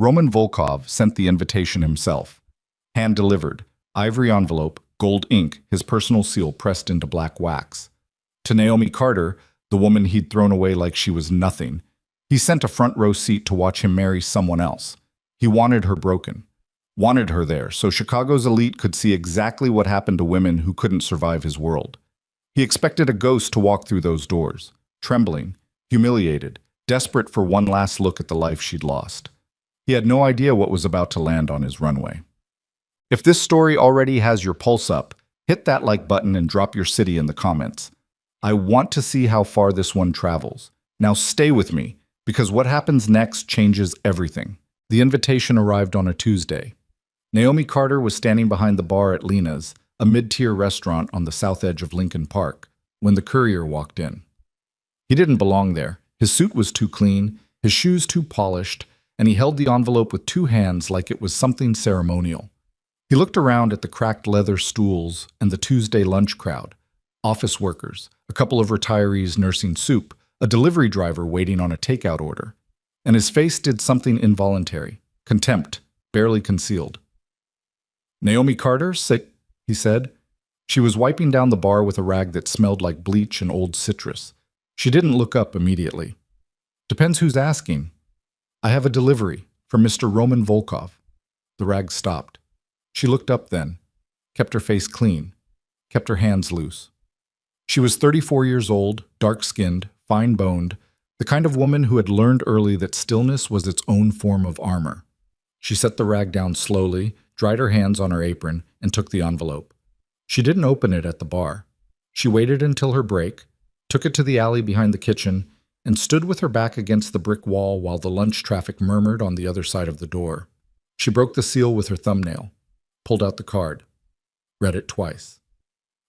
Roman Volkov sent the invitation himself. Hand-delivered, ivory envelope, gold ink, his personal seal pressed into black wax. To Naomi Carter, the woman he'd thrown away like she was nothing, he sent a front-row seat to watch him marry someone else. He wanted her broken. Wanted her there, so Chicago's elite could see exactly what happened to women who couldn't survive his world. He expected a ghost to walk through those doors, trembling, humiliated, desperate for one last look at the life she'd lost. He had no idea what was about to land on his runway. If this story already has your pulse up, hit that like button and drop your city in the comments. I want to see how far this one travels. Now stay with me, because what happens next changes everything. The invitation arrived on a Tuesday. Naomi Carter was standing behind the bar at Lena's, a mid-tier restaurant on the south edge of Lincoln Park, when the courier walked in. He didn't belong there. His suit was too clean, his shoes too polished, and he held the envelope with two hands like it was something ceremonial. He looked around at the cracked leather stools and the Tuesday lunch crowd, office workers, a couple of retirees nursing soup, a delivery driver waiting on a takeout order. And his face did something involuntary, contempt, barely concealed. "Naomi Carter, he said. She was wiping down the bar with a rag that smelled like bleach and old citrus. She didn't look up immediately. "Depends who's asking. I have a delivery for Mr. Roman Volkov." The rag stopped. She looked up then, kept her face clean, kept her hands loose. She was 34 years old, dark-skinned, fine-boned, the kind of woman who had learned early that stillness was its own form of armor. She set the rag down slowly, dried her hands on her apron, and took the envelope. She didn't open it at the bar. She waited until her break, took it to the alley behind the kitchen, and stood with her back against the brick wall while the lunch traffic murmured on the other side of the door. She broke the seal with her thumbnail, pulled out the card, read it twice.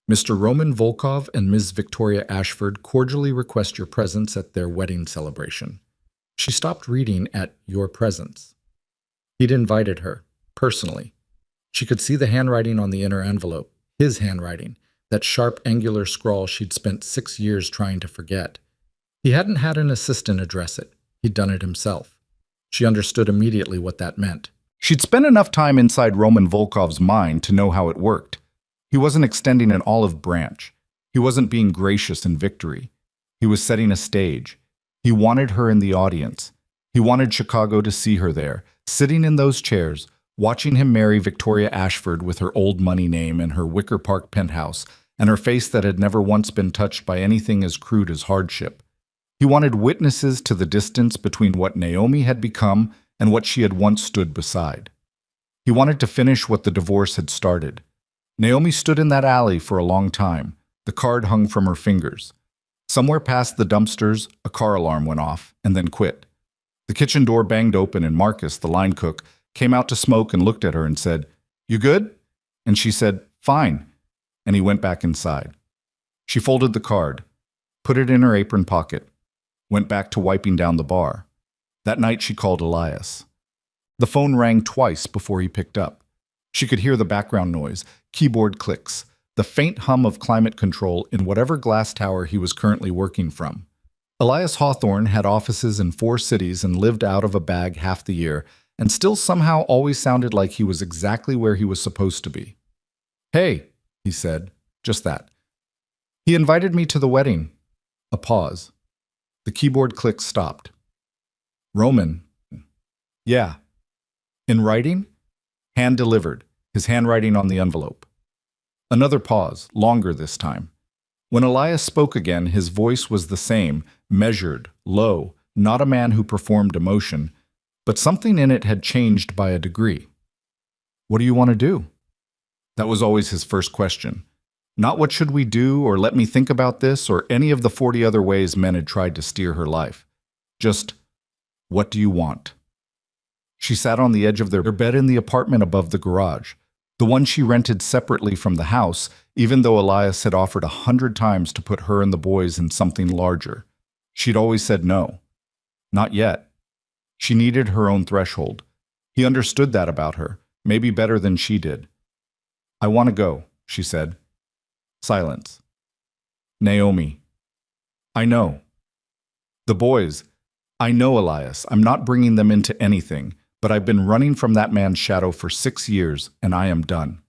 "Mr. Roman Volkov and Ms. Victoria Ashford cordially request your presence at their wedding celebration." She stopped reading at "your presence." He'd invited her, personally. She could see the handwriting on the inner envelope, his handwriting, that sharp, angular scrawl she'd spent 6 years trying to forget. He hadn't had an assistant address it. He'd done it himself. She understood immediately what that meant. She'd spent enough time inside Roman Volkov's mind to know how it worked. He wasn't extending an olive branch. He wasn't being gracious in victory. He was setting a stage. He wanted her in the audience. He wanted Chicago to see her there, sitting in those chairs, watching him marry Victoria Ashford with her old money name and her Wicker Park penthouse, and her face that had never once been touched by anything as crude as hardship. He wanted witnesses to the distance between what Naomi had become and what she had once stood beside. He wanted to finish what the divorce had started. Naomi stood in that alley for a long time. The card hung from her fingers. Somewhere past the dumpsters, a car alarm went off and then quit. The kitchen door banged open and Marcus, the line cook, came out to smoke and looked at her and said, "You good?" And she said, "Fine." And he went back inside. She folded the card, put it in her apron pocket, went back to wiping down the bar. That night she called Elias. The phone rang twice before he picked up. She could hear the background noise, keyboard clicks, the faint hum of climate control in whatever glass tower he was currently working from. Elias Hawthorne had offices in 4 cities and lived out of a bag half the year, and still somehow always sounded like he was exactly where he was supposed to be. "Hey," he said, just that. "He invited me to the wedding." A pause. The keyboard click stopped. "Roman." "Yeah." "In writing?" "Hand delivered," his handwriting on the envelope. Another pause, longer this time. When Elias spoke again, his voice was the same, measured, low, not a man who performed emotion, but something in it had changed by a degree. "What do you want to do?" That was always his first question. Not "what should we do?" or "let me think about this," or any of the 40 other ways men had tried to steer her life. Just, "What do you want?" She sat on the edge of their bed in the apartment above the garage, the one she rented separately from the house, even though Elias had offered 100 times to put her and the boys in something larger. She'd always said no. Not yet. She needed her own threshold. He understood that about her, maybe better than she did. "I want to go," she said. Silence. "Naomi." "I know." "The boys." "I know, Elias. I'm not bringing them into anything. but I've been running from that man's shadow for 6 years, and I am done."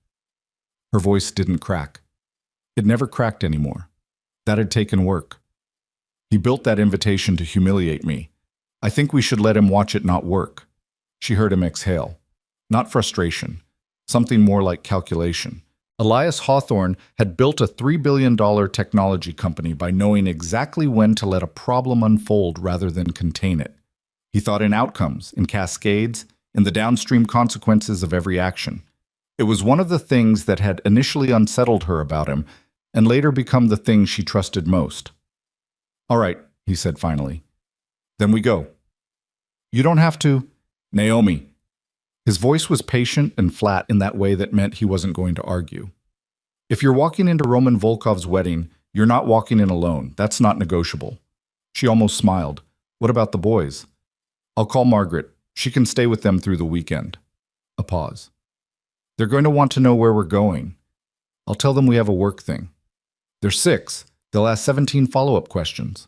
Her voice didn't crack. It never cracked anymore. That had taken work. "He built that invitation to humiliate me. I think we should let him watch it not work." She heard him exhale. Not frustration. Something more like calculation. Elias Hawthorne had built a $3 billion technology company by knowing exactly when to let a problem unfold rather than contain it. He thought in outcomes, in cascades, in the downstream consequences of every action. It was one of the things that had initially unsettled her about him and later become the thing she trusted most. "All right," he said finally. "Then we go." "You don't have to." "Naomi." His voice was patient and flat in that way that meant he wasn't going to argue. "If you're walking into Roman Volkov's wedding, you're not walking in alone. That's not negotiable." She almost smiled. "What about the boys?" "I'll call Margaret. She can stay with them through the weekend." A pause. "They're going to want to know where we're going." "I'll tell them we have a work thing." "They're 6. They'll ask 17 follow-up questions.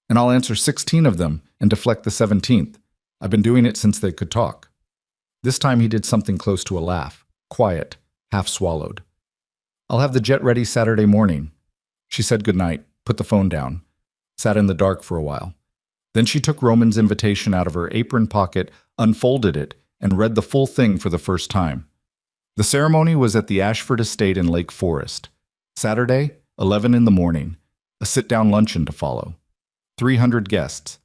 And I'll answer 16 of them and deflect the 17th. I've been doing it since they could talk." This time he did something close to a laugh. Quiet, half swallowed. "I'll have the jet ready Saturday morning." She said goodnight, put the phone down, sat in the dark for a while. Then she took Roman's invitation out of her apron pocket, unfolded it, and read the full thing for the first time. The ceremony was at the Ashford Estate in Lake Forest. Saturday, 11 in the morning. A sit-down luncheon to follow. 300 guests.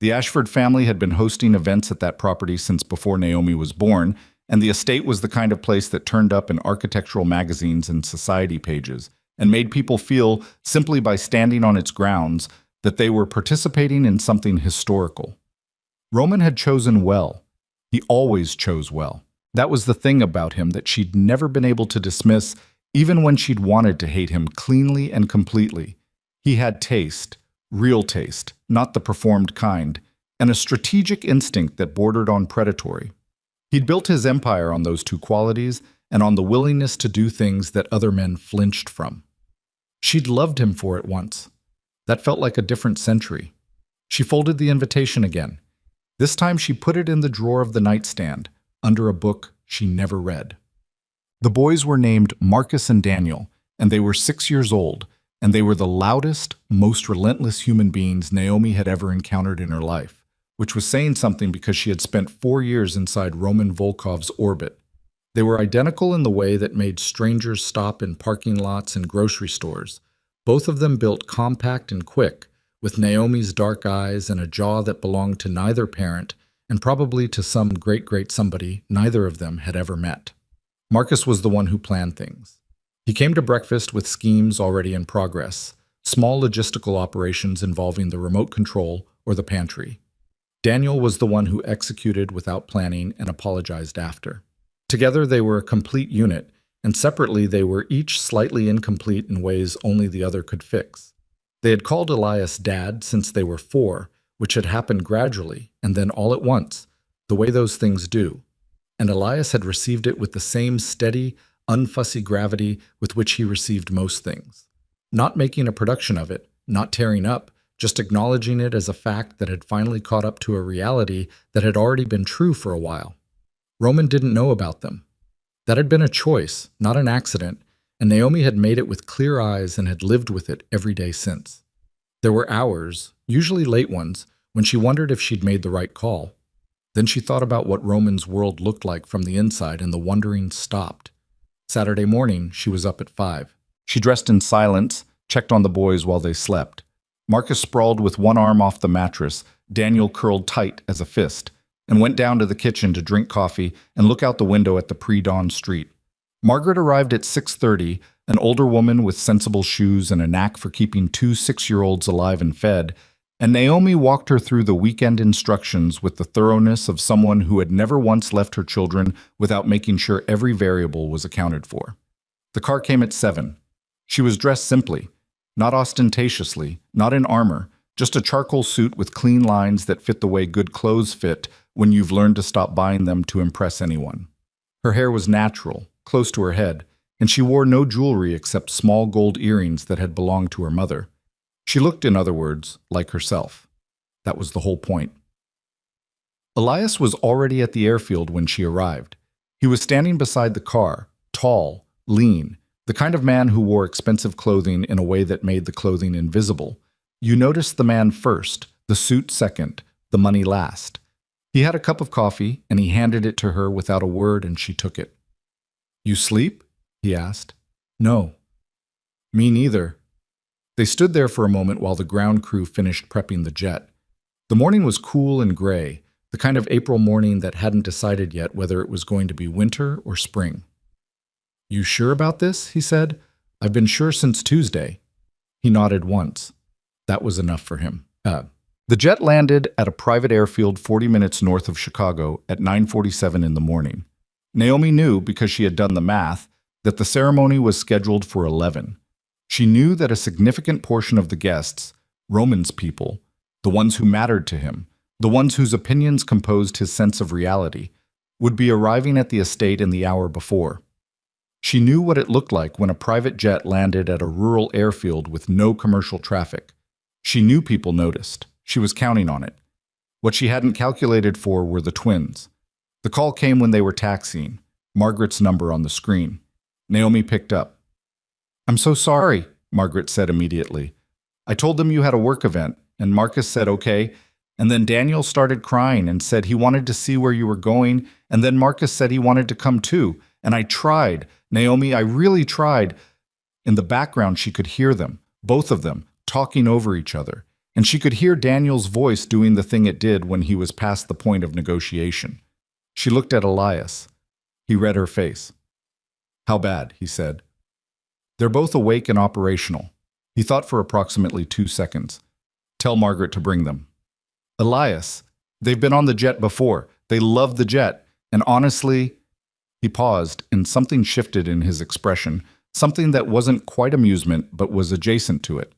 The Ashford family had been hosting events at that property since before Naomi was born, and the estate was the kind of place that turned up in architectural magazines and society pages, and made people feel, simply by standing on its grounds, that they were participating in something historical. Roman had chosen well. He always chose well. That was the thing about him that she'd never been able to dismiss, even when she'd wanted to hate him cleanly and completely. He had taste. Real taste, not the performed kind, and a strategic instinct that bordered on predatory. He'd built his empire on those two qualities and on the willingness to do things that other men flinched from. She'd loved him for it once. That felt like a different century. She folded the invitation again. This time she put it in the drawer of the nightstand, under a book she never read. The boys were named Marcus and Daniel, and they were 6 years old, and they were the loudest, most relentless human beings Naomi had ever encountered in her life, which was saying something because she had spent 4 years inside Roman Volkov's orbit. They were identical in the way that made strangers stop in parking lots and grocery stores. Both of them built compact and quick, with Naomi's dark eyes and a jaw that belonged to neither parent, and probably to some great somebody neither of them had ever met. Marcus was the one who planned things. He came to breakfast with schemes already in progress, small logistical operations involving the remote control or the pantry. Daniel was the one who executed without planning and apologized after. Together they were a complete unit, and separately they were each slightly incomplete in ways only the other could fix. They had called Elias Dad since they were 4, which had happened gradually and then all at once, the way those things do. And Elias had received it with the same steady, unfussy gravity with which he received most things. Not making a production of it, not tearing up, just acknowledging it as a fact that had finally caught up to a reality that had already been true for a while. Roman didn't know about them. That had been a choice, not an accident, and Naomi had made it with clear eyes and had lived with it every day since. There were hours, usually late ones, when she wondered if she'd made the right call. Then she thought about what Roman's world looked like from the inside, and the wondering stopped. Saturday morning, she was up at 5. She dressed in silence, checked on the boys while they slept. Marcus sprawled with one arm off the mattress, Daniel curled tight as a fist, and went down to the kitchen to drink coffee and look out the window at the pre-dawn street. Margaret arrived at 6:30, an older woman with sensible shoes and a knack for keeping 2 6-year-olds alive and fed, and Naomi walked her through the weekend instructions with the thoroughness of someone who had never once left her children without making sure every variable was accounted for. The car came at 7. She was dressed simply, not ostentatiously, not in armor, just a charcoal suit with clean lines that fit the way good clothes fit when you've learned to stop buying them to impress anyone. Her hair was natural, close to her head, and she wore no jewelry except small gold earrings that had belonged to her mother. She looked, in other words, like herself. That was the whole point. Elias was already at the airfield when she arrived. He was standing beside the car, tall, lean, the kind of man who wore expensive clothing in a way that made the clothing invisible. You noticed the man first, the suit second, the money last. He had a cup of coffee, and he handed it to her without a word, and she took it. "You sleep?" he asked. "No." "Me neither." They stood there for a moment while the ground crew finished prepping the jet. The morning was cool and gray, the kind of April morning that hadn't decided yet whether it was going to be winter or spring. "You sure about this?" he said. "I've been sure since Tuesday." He nodded once. That was enough for him. The jet landed at a private airfield 40 minutes north of Chicago at 9:47 in the morning. Naomi knew, because she had done the math, that the ceremony was scheduled for 11. She knew that a significant portion of the guests, Roman's people, the ones who mattered to him, the ones whose opinions composed his sense of reality, would be arriving at the estate in the hour before. She knew what it looked like when a private jet landed at a rural airfield with no commercial traffic. She knew people noticed. She was counting on it. What she hadn't calculated for were the twins. The call came when they were taxiing, Margaret's number on the screen. Naomi picked up. "I'm so sorry," Margaret said immediately. "I told them you had a work event, and Marcus said okay, and then Daniel started crying and said he wanted to see where you were going, and then Marcus said he wanted to come too, and I tried. Naomi, I really tried." In the background, she could hear them, both of them, talking over each other, and she could hear Daniel's voice doing the thing it did when he was past the point of negotiation. She looked at Elias. He read her face. "How bad?" he said. "They're both awake and operational." He thought for approximately 2 seconds. "Tell Margaret to bring them." "Elias, they've been on the jet before. They love the jet. And honestly..." He paused, and something shifted in his expression, something that wasn't quite amusement but was adjacent to it.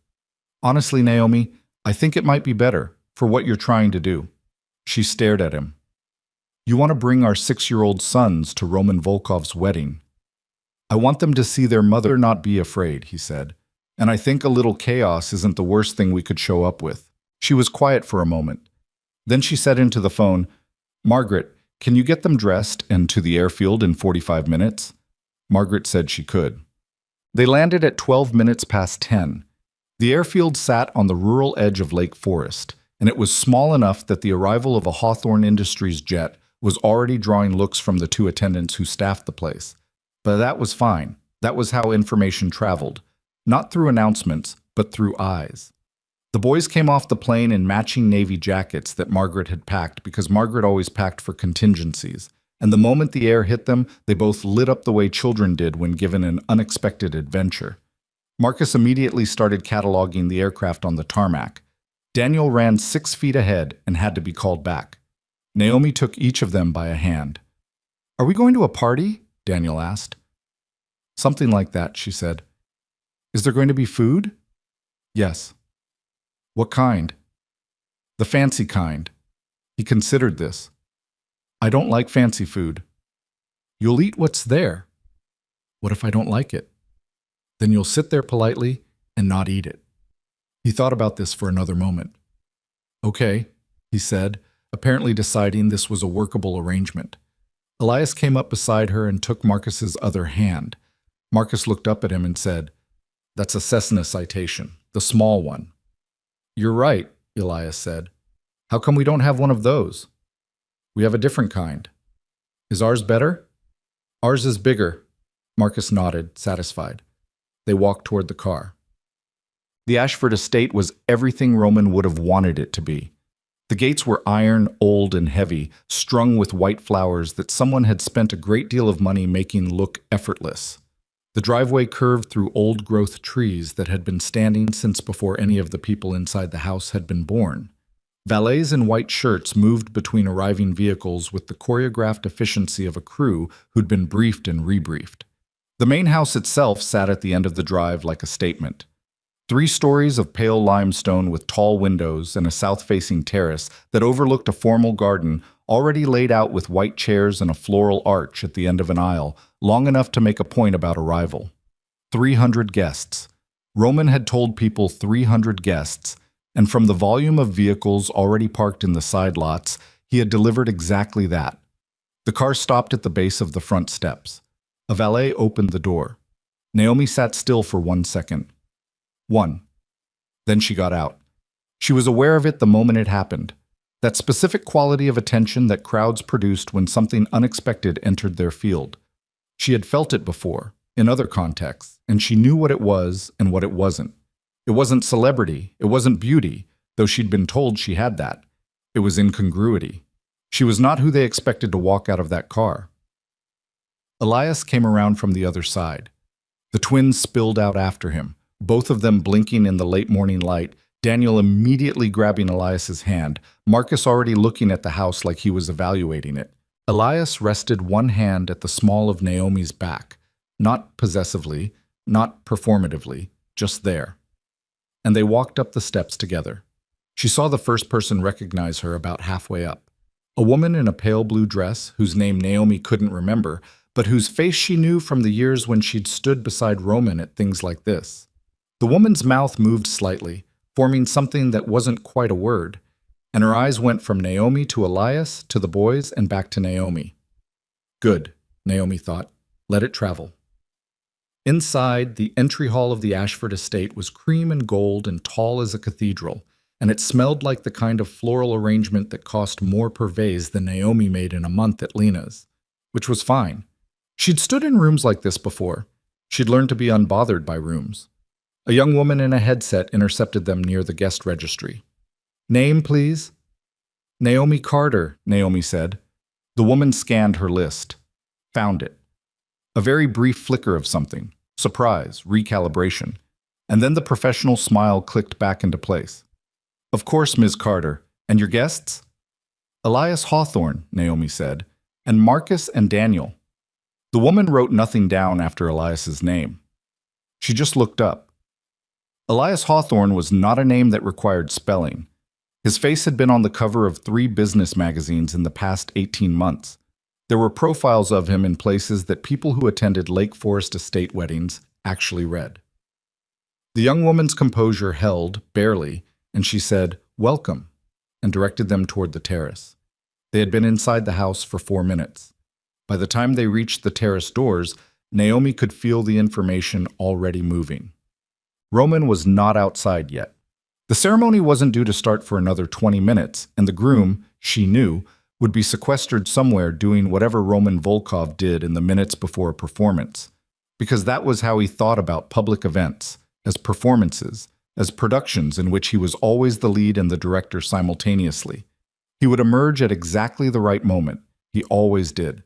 "Honestly, Naomi, I think it might be better, for what you're trying to do." She stared at him. "You want to bring our 6-year-old sons to Roman Volkov's wedding. I want them to see their mother not be afraid," he said. "And I think a little chaos isn't the worst thing we could show up with." She was quiet for a moment. Then she said into the phone, "Margaret, can you get them dressed and to the airfield in 45 minutes? Margaret said she could. They landed at 12 minutes past 10. The airfield sat on the rural edge of Lake Forest, and it was small enough that the arrival of a Hawthorne Industries jet was already drawing looks from the 2 attendants who staffed the place. But that was fine. That was how information traveled. Not through announcements, but through eyes. The boys came off the plane in matching navy jackets that Margaret had packed because Margaret always packed for contingencies, and the moment the air hit them, they both lit up the way children did when given an unexpected adventure. Marcus immediately started cataloging the aircraft on the tarmac. Daniel ran 6 feet ahead and had to be called back. Naomi took each of them by a hand. "Are we going to a party?" Daniel asked. "Something like that," she said. "Is there going to be food?" "Yes." "What kind?" "The fancy kind." He considered this. "I don't like fancy food." "You'll eat what's there." "What if I don't like it?" "Then you'll sit there politely and not eat it." He thought about this for another moment. "Okay," he said, apparently deciding this was a workable arrangement. Elias came up beside her and took Marcus's other hand. Marcus looked up at him and said, "That's a Cessna citation, the small one." "You're right," Elias said. "How come we don't have one of those?" "We have a different kind." "Is ours better?" "Ours is bigger." Marcus nodded, satisfied. They walked toward the car. The Ashford estate was everything Roman would have wanted it to be. The gates were iron, old, and heavy, strung with white flowers that someone had spent a great deal of money making look effortless. The driveway curved through old-growth trees that had been standing since before any of the people inside the house had been born. Valets in white shirts moved between arriving vehicles with the choreographed efficiency of a crew who'd been briefed and rebriefed. The main house itself sat at the end of the drive like a statement. 3 stories of pale limestone with tall windows and a south-facing terrace that overlooked a formal garden already laid out with white chairs and a floral arch at the end of an aisle, long enough to make a point about arrival. 300 guests. Roman had told people 300 guests, and from the volume of vehicles already parked in the side lots, He had delivered exactly that. The car stopped at the base of the front steps. A valet opened the door. Naomi sat still for 1 second. One. Then she got out. She was aware of it the moment it happened. That specific quality of attention that crowds produced when something unexpected entered their field. She had felt it before, in other contexts, and she knew what it was and what it wasn't. It wasn't celebrity, it wasn't beauty, though she'd been told she had that. It was incongruity. She was not who they expected to walk out of that car. Elias came around from the other side. The twins spilled out after him, both of them blinking in the late morning light, Daniel immediately grabbing Elias's hand, Marcus already looking at the house like he was evaluating it. Elias rested one hand at the small of Naomi's back, not possessively, not performatively, just there. And they walked up the steps together. She saw the first person recognize her about halfway up. A woman in a pale blue dress, whose name Naomi couldn't remember, but whose face she knew from the years when she'd stood beside Roman at things like this. The woman's mouth moved slightly, forming something that wasn't quite a word, and her eyes went from Naomi to Elias, to the boys, and back to Naomi. Good, Naomi thought. Let it travel. Inside, the entry hall of the Ashford estate was cream and gold and tall as a cathedral, and it smelled like the kind of floral arrangement that cost more per vase than Naomi made in a month at Lena's, which was fine. She'd stood in rooms like this before. She'd learned to be unbothered by rooms. A young woman in a headset intercepted them near the guest registry. Name, please? Naomi Carter, Naomi said. The woman scanned her list. Found it. A very brief flicker of something. Surprise, recalibration. And then the professional smile clicked back into place. Of course, Ms. Carter. And your guests? Elias Hawthorne, Naomi said, and Marcus and Daniel. The woman wrote nothing down after Elias's name. She just looked up. Elias Hawthorne was not a name that required spelling. His face had been on the cover of 3 business magazines in the past 18 months. There were profiles of him in places that people who attended Lake Forest estate weddings actually read. The young woman's composure held, barely, and she said, "Welcome," and directed them toward the terrace. They had been inside the house for 4 minutes. By the time they reached the terrace doors, Naomi could feel the information already moving. Roman was not outside yet. The ceremony wasn't due to start for another 20 minutes, and the groom, she knew, would be sequestered somewhere doing whatever Roman Volkov did in the minutes before a performance, because that was how he thought about public events, as performances, as productions in which he was always the lead and the director simultaneously. He would emerge at exactly the right moment. He always did.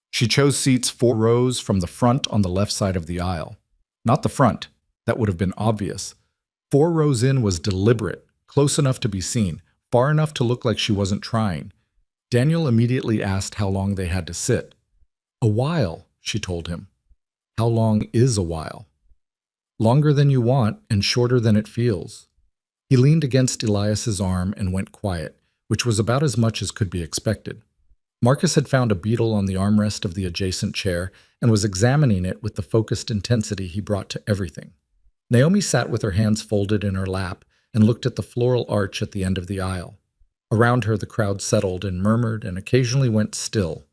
She chose seats 4 rows from the front on the left side of the aisle. Not the front. That would have been obvious. 4 rows in was deliberate, close enough to be seen, far enough to look like she wasn't trying. Daniel immediately asked how long they had to sit. A while, she told him. How long is a while? Longer than you want and shorter than it feels. He leaned against Elias's arm and went quiet, which was about as much as could be expected. Marcus had found a beetle on the armrest of the adjacent chair and was examining it with the focused intensity he brought to everything. Naomi sat with her hands folded in her lap and looked at the floral arch at the end of the aisle. Around her, the crowd settled and murmured and occasionally went still,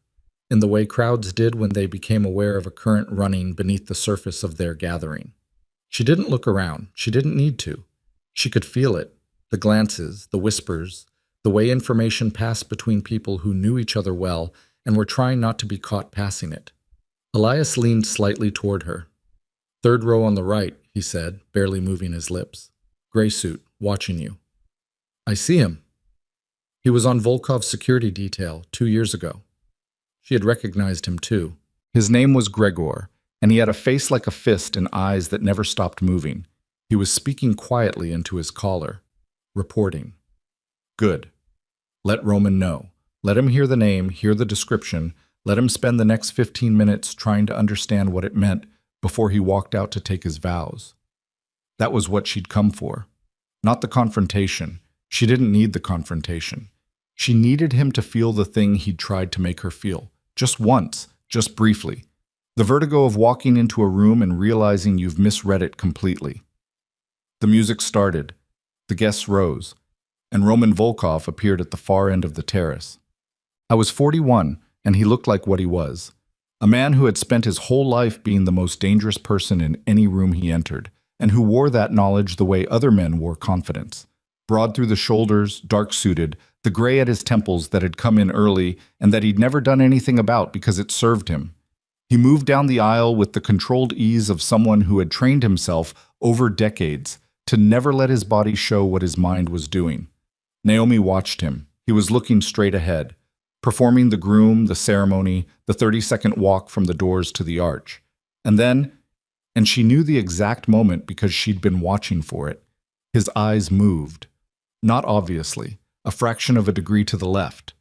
in the way crowds did when they became aware of a current running beneath the surface of their gathering. She didn't look around. She didn't need to. She could feel it, the glances, the whispers, the way information passed between people who knew each other well and were trying not to be caught passing it. Elias leaned slightly toward her. 3rd row on the right, he said, barely moving his lips. Gray suit, watching you. I see him. He was on Volkov's security detail 2 years ago. She had recognized him too. His name was Gregor, and he had a face like a fist and eyes that never stopped moving. He was speaking quietly into his collar, reporting. Good. Let Roman know. Let him hear the name, hear the description. Let him spend the next 15 minutes trying to understand what it meant before he walked out to take his vows. That was what she'd come for. Not the confrontation. She didn't need the confrontation. She needed him to feel the thing he'd tried to make her feel. Just once, just briefly. The vertigo of walking into a room and realizing you've misread it completely. The music started. The guests rose. and Roman Volkov appeared at the far end of the terrace. I was 41, and he looked like what he was. A man who had spent his whole life being the most dangerous person in any room he entered, and who wore that knowledge the way other men wore confidence. Broad through the shoulders, dark-suited, the gray at his temples that had come in early and that he'd never done anything about because it served him. He moved down the aisle with the controlled ease of someone who had trained himself over decades to never let his body show what his mind was doing. Naomi watched him. He was looking straight ahead, performing the groom, the ceremony, the 30-second walk from the doors to the arch. And she knew the exact moment because she'd been watching for it. His eyes moved. Not obviously, a fraction of a degree to the left.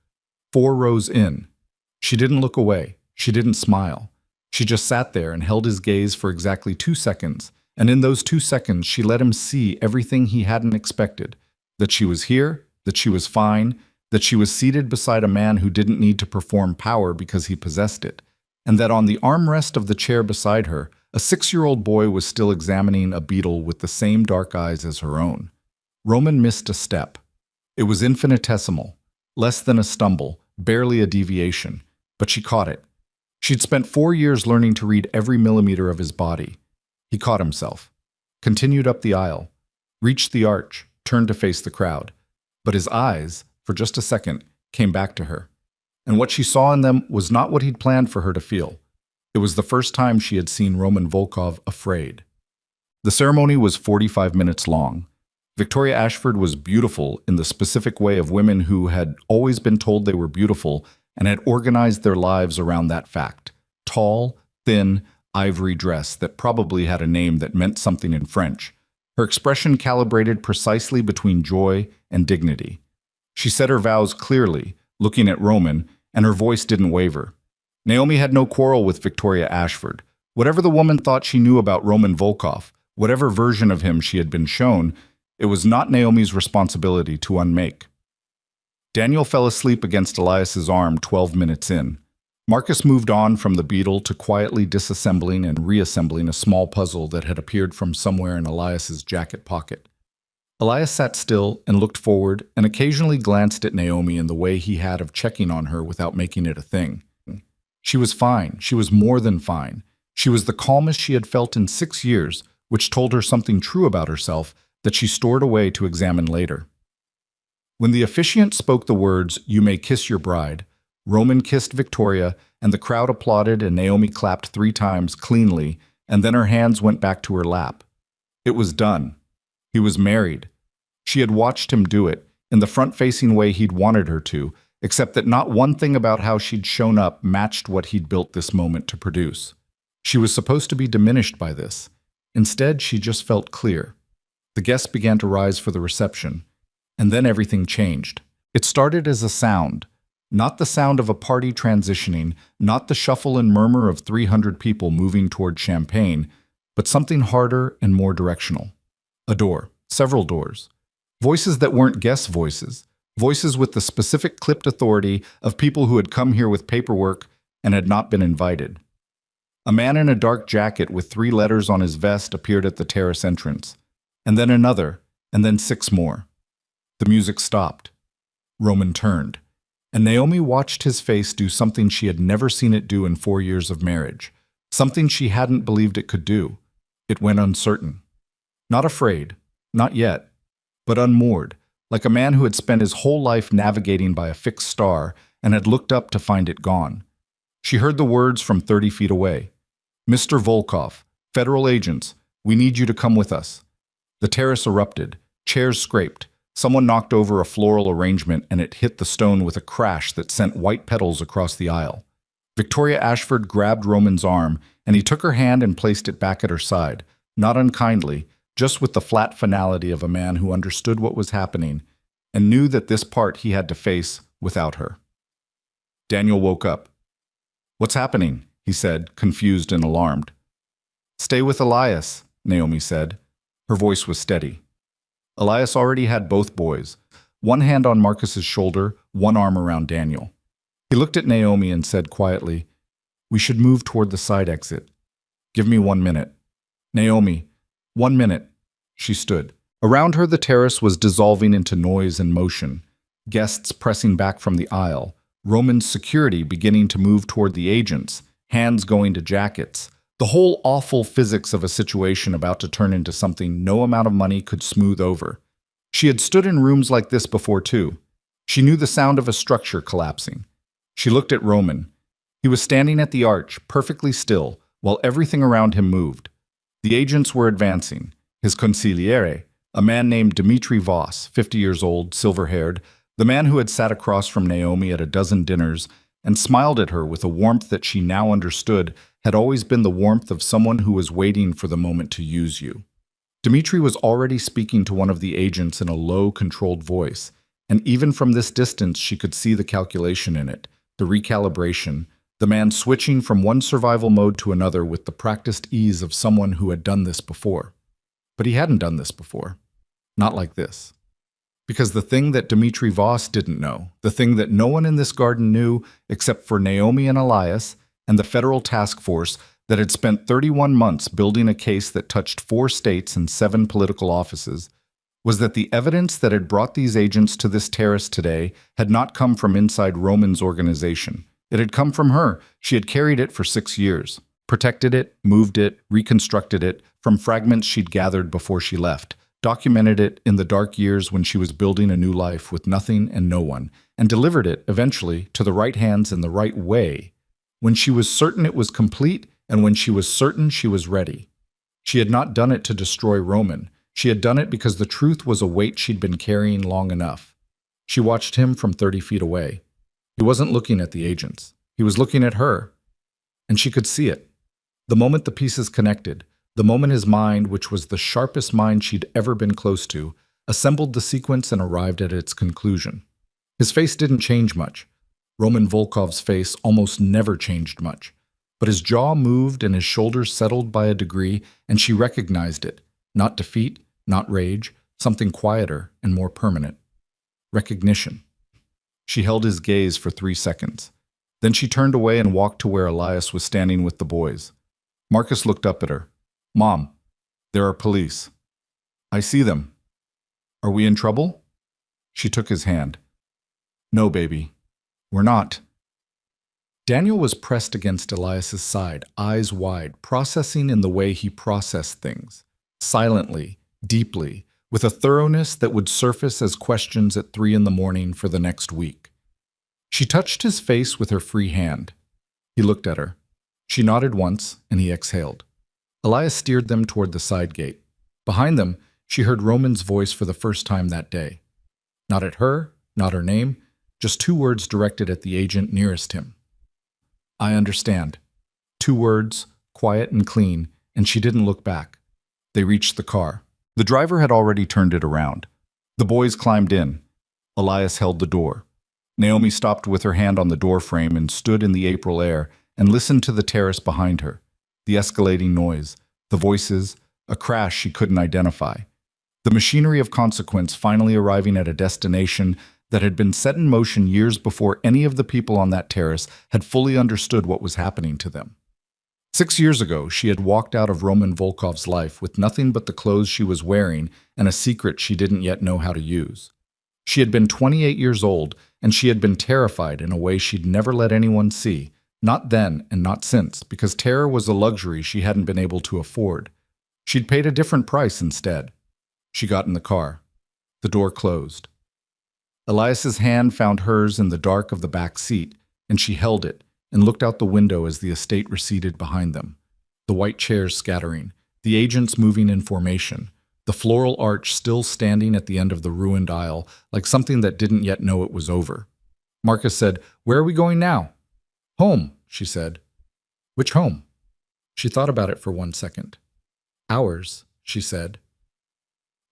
4 rows in. She didn't look away. She didn't smile. She just sat there and held his gaze for exactly 2 seconds, and in those 2 seconds she let him see everything he hadn't expected. That she was here, that she was fine, that she was seated beside a man who didn't need to perform power because he possessed it, and that on the armrest of the chair beside her, a 6-year-old boy was still examining a beetle with the same dark eyes as her own. Roman missed a step. It was infinitesimal, less than a stumble, barely a deviation, but she caught it. She'd spent 4 years learning to read every millimeter of his body. He caught himself, continued up the aisle, reached the arch, turned to face the crowd. But his eyes, for just a second, came back to her. And what she saw in them was not what he'd planned for her to feel. It was the first time she had seen Roman Volkov afraid. The ceremony was 45 minutes long. Victoria Ashford was beautiful in the specific way of women who had always been told they were beautiful and had organized their lives around that fact. Tall, thin, ivory dress that probably had a name that meant something in French. Her expression calibrated precisely between joy and dignity. She said her vows clearly, looking at Roman, and her voice didn't waver. Naomi had no quarrel with Victoria Ashford. Whatever the woman thought she knew about Roman Volkov, whatever version of him she had been shown, it was not Naomi's responsibility to unmake. Daniel fell asleep against Elias's arm 12 minutes in. Marcus moved on from the beetle to quietly disassembling and reassembling a small puzzle that had appeared from somewhere in Elias's jacket pocket. Elias sat still and looked forward and occasionally glanced at Naomi in the way he had of checking on her without making it a thing. She was fine. She was more than fine. She was the calmest she had felt in 6 years, which told her something true about herself that she stored away to examine later. When the officiant spoke the words, "You may kiss your bride," Roman kissed Victoria, and the crowd applauded and Naomi clapped 3 times cleanly, and then her hands went back to her lap. It was done. He was married. She had watched him do it, in the front-facing way he'd wanted her to, except that not one thing about how she'd shown up matched what he'd built this moment to produce. She was supposed to be diminished by this. Instead, she just felt clear. The guests began to rise for the reception, and then everything changed. It started as a sound. Not the sound of a party transitioning, not the shuffle and murmur of 300 people moving toward champagne, but something harder and more directional. A door, several doors. Voices that weren't guest voices. Voices with the specific clipped authority of people who had come here with paperwork and had not been invited. A man in a dark jacket with 3 letters on his vest appeared at the terrace entrance. And then another, and then 6 more. The music stopped. Roman turned. And Naomi watched his face do something she had never seen it do in 4 years of marriage. Something she hadn't believed it could do. It went uncertain. Not afraid, not yet, but unmoored, like a man who had spent his whole life navigating by a fixed star and had looked up to find it gone. She heard the words from 30 feet away. "Mr. Volkov, federal agents, we need you to come with us." The terrace erupted. Chairs scraped. Someone knocked over a floral arrangement and it hit the stone with a crash that sent white petals across the aisle. Victoria Ashford grabbed Roman's arm, and he took her hand and placed it back at her side, not unkindly, just with the flat finality of a man who understood what was happening and knew that this part he had to face without her. Daniel woke up. "What's happening?" he said, confused and alarmed. "Stay with Elias," Naomi said. Her voice was steady. Elias already had both boys, one hand on Marcus's shoulder, one arm around Daniel. He looked at Naomi and said quietly, "We should move toward the side exit. Give me 1 minute." "Naomi, 1 minute." She stood. Around her, the terrace was dissolving into noise and motion, guests pressing back from the aisle, Roman's security beginning to move toward the agents, hands going to jackets, the whole awful physics of a situation about to turn into something no amount of money could smooth over. She had stood in rooms like this before, too. She knew the sound of a structure collapsing. She looked at Roman. He was standing at the arch, perfectly still, while everything around him moved. The agents were advancing. His consigliere, a man named Dmitri Voss, 50 years old, silver-haired, the man who had sat across from Naomi at a dozen dinners and smiled at her with a warmth that she now understood had always been the warmth of someone who was waiting for the moment to use you. Dmitri was already speaking to one of the agents in a low, controlled voice, and even from this distance she could see the calculation in it, the recalibration, the man switching from one survival mode to another with the practiced ease of someone who had done this before. But he hadn't done this before. Not like this. Because the thing that Dmitri Voss didn't know, the thing that no one in this garden knew except for Naomi and Elias and the federal task force that had spent 31 months building a case that touched 4 states and 7 political offices, was that the evidence that had brought these agents to this terrace today had not come from inside Roman's organization. It had come from her. She had carried it for 6 years, protected it, moved it, reconstructed it from fragments she'd gathered before she left, documented it in the dark years when she was building a new life with nothing and no one, and delivered it, eventually, to the right hands in the right way, when she was certain it was complete and when she was certain she was ready. She had not done it to destroy Roman. She had done it because the truth was a weight she'd been carrying long enough. She watched him from 30 feet away. He wasn't looking at the agents. He was looking at her. And she could see it. The moment the pieces connected, the moment his mind, which was the sharpest mind she'd ever been close to, assembled the sequence and arrived at its conclusion. His face didn't change much. Roman Volkov's face almost never changed much. But his jaw moved and his shoulders settled by a degree, and she recognized it. Not defeat, not rage, something quieter and more permanent. Recognition. She held his gaze for 3 seconds. Then she turned away and walked to where Elias was standing with the boys. Marcus looked up at her. "Mom, there are police." "I see them." "Are we in trouble?" She took his hand. "No, baby. We're not." Daniel was pressed against Elias's side, eyes wide, processing in the way he processed things. Silently, deeply, with a thoroughness that would surface as questions at 3 a.m. for the next week. She touched his face with her free hand. He looked at her. She nodded once, and he exhaled. Elias steered them toward the side gate. Behind them, she heard Roman's voice for the first time that day. Not at her, not her name, just 2 words directed at the agent nearest him. "I understand." 2 words, quiet and clean, and she didn't look back. They reached the car. The driver had already turned it around. The boys climbed in. Elias held the door. Naomi stopped with her hand on the door frame and stood in the April air and listened to the terrace behind her. The escalating noise, the voices, a crash she couldn't identify. The machinery of consequence finally arriving at a destination that had been set in motion years before any of the people on that terrace had fully understood what was happening to them. 6 years ago, she had walked out of Roman Volkov's life with nothing but the clothes she was wearing and a secret she didn't yet know how to use. She had been 28 years old, and she had been terrified in a way she'd never let anyone see, not then and not since, because terror was a luxury she hadn't been able to afford. She'd paid a different price instead. She got in the car. The door closed. Elias's hand found hers in the dark of the back seat, and she held it and looked out the window as the estate receded behind them. The white chairs scattering, the agents moving in formation, the floral arch still standing at the end of the ruined aisle like something that didn't yet know it was over. Marcus said, "Where are we going now?" "Home," she said. "Which home?" She thought about it for 1 second. "Ours," she said.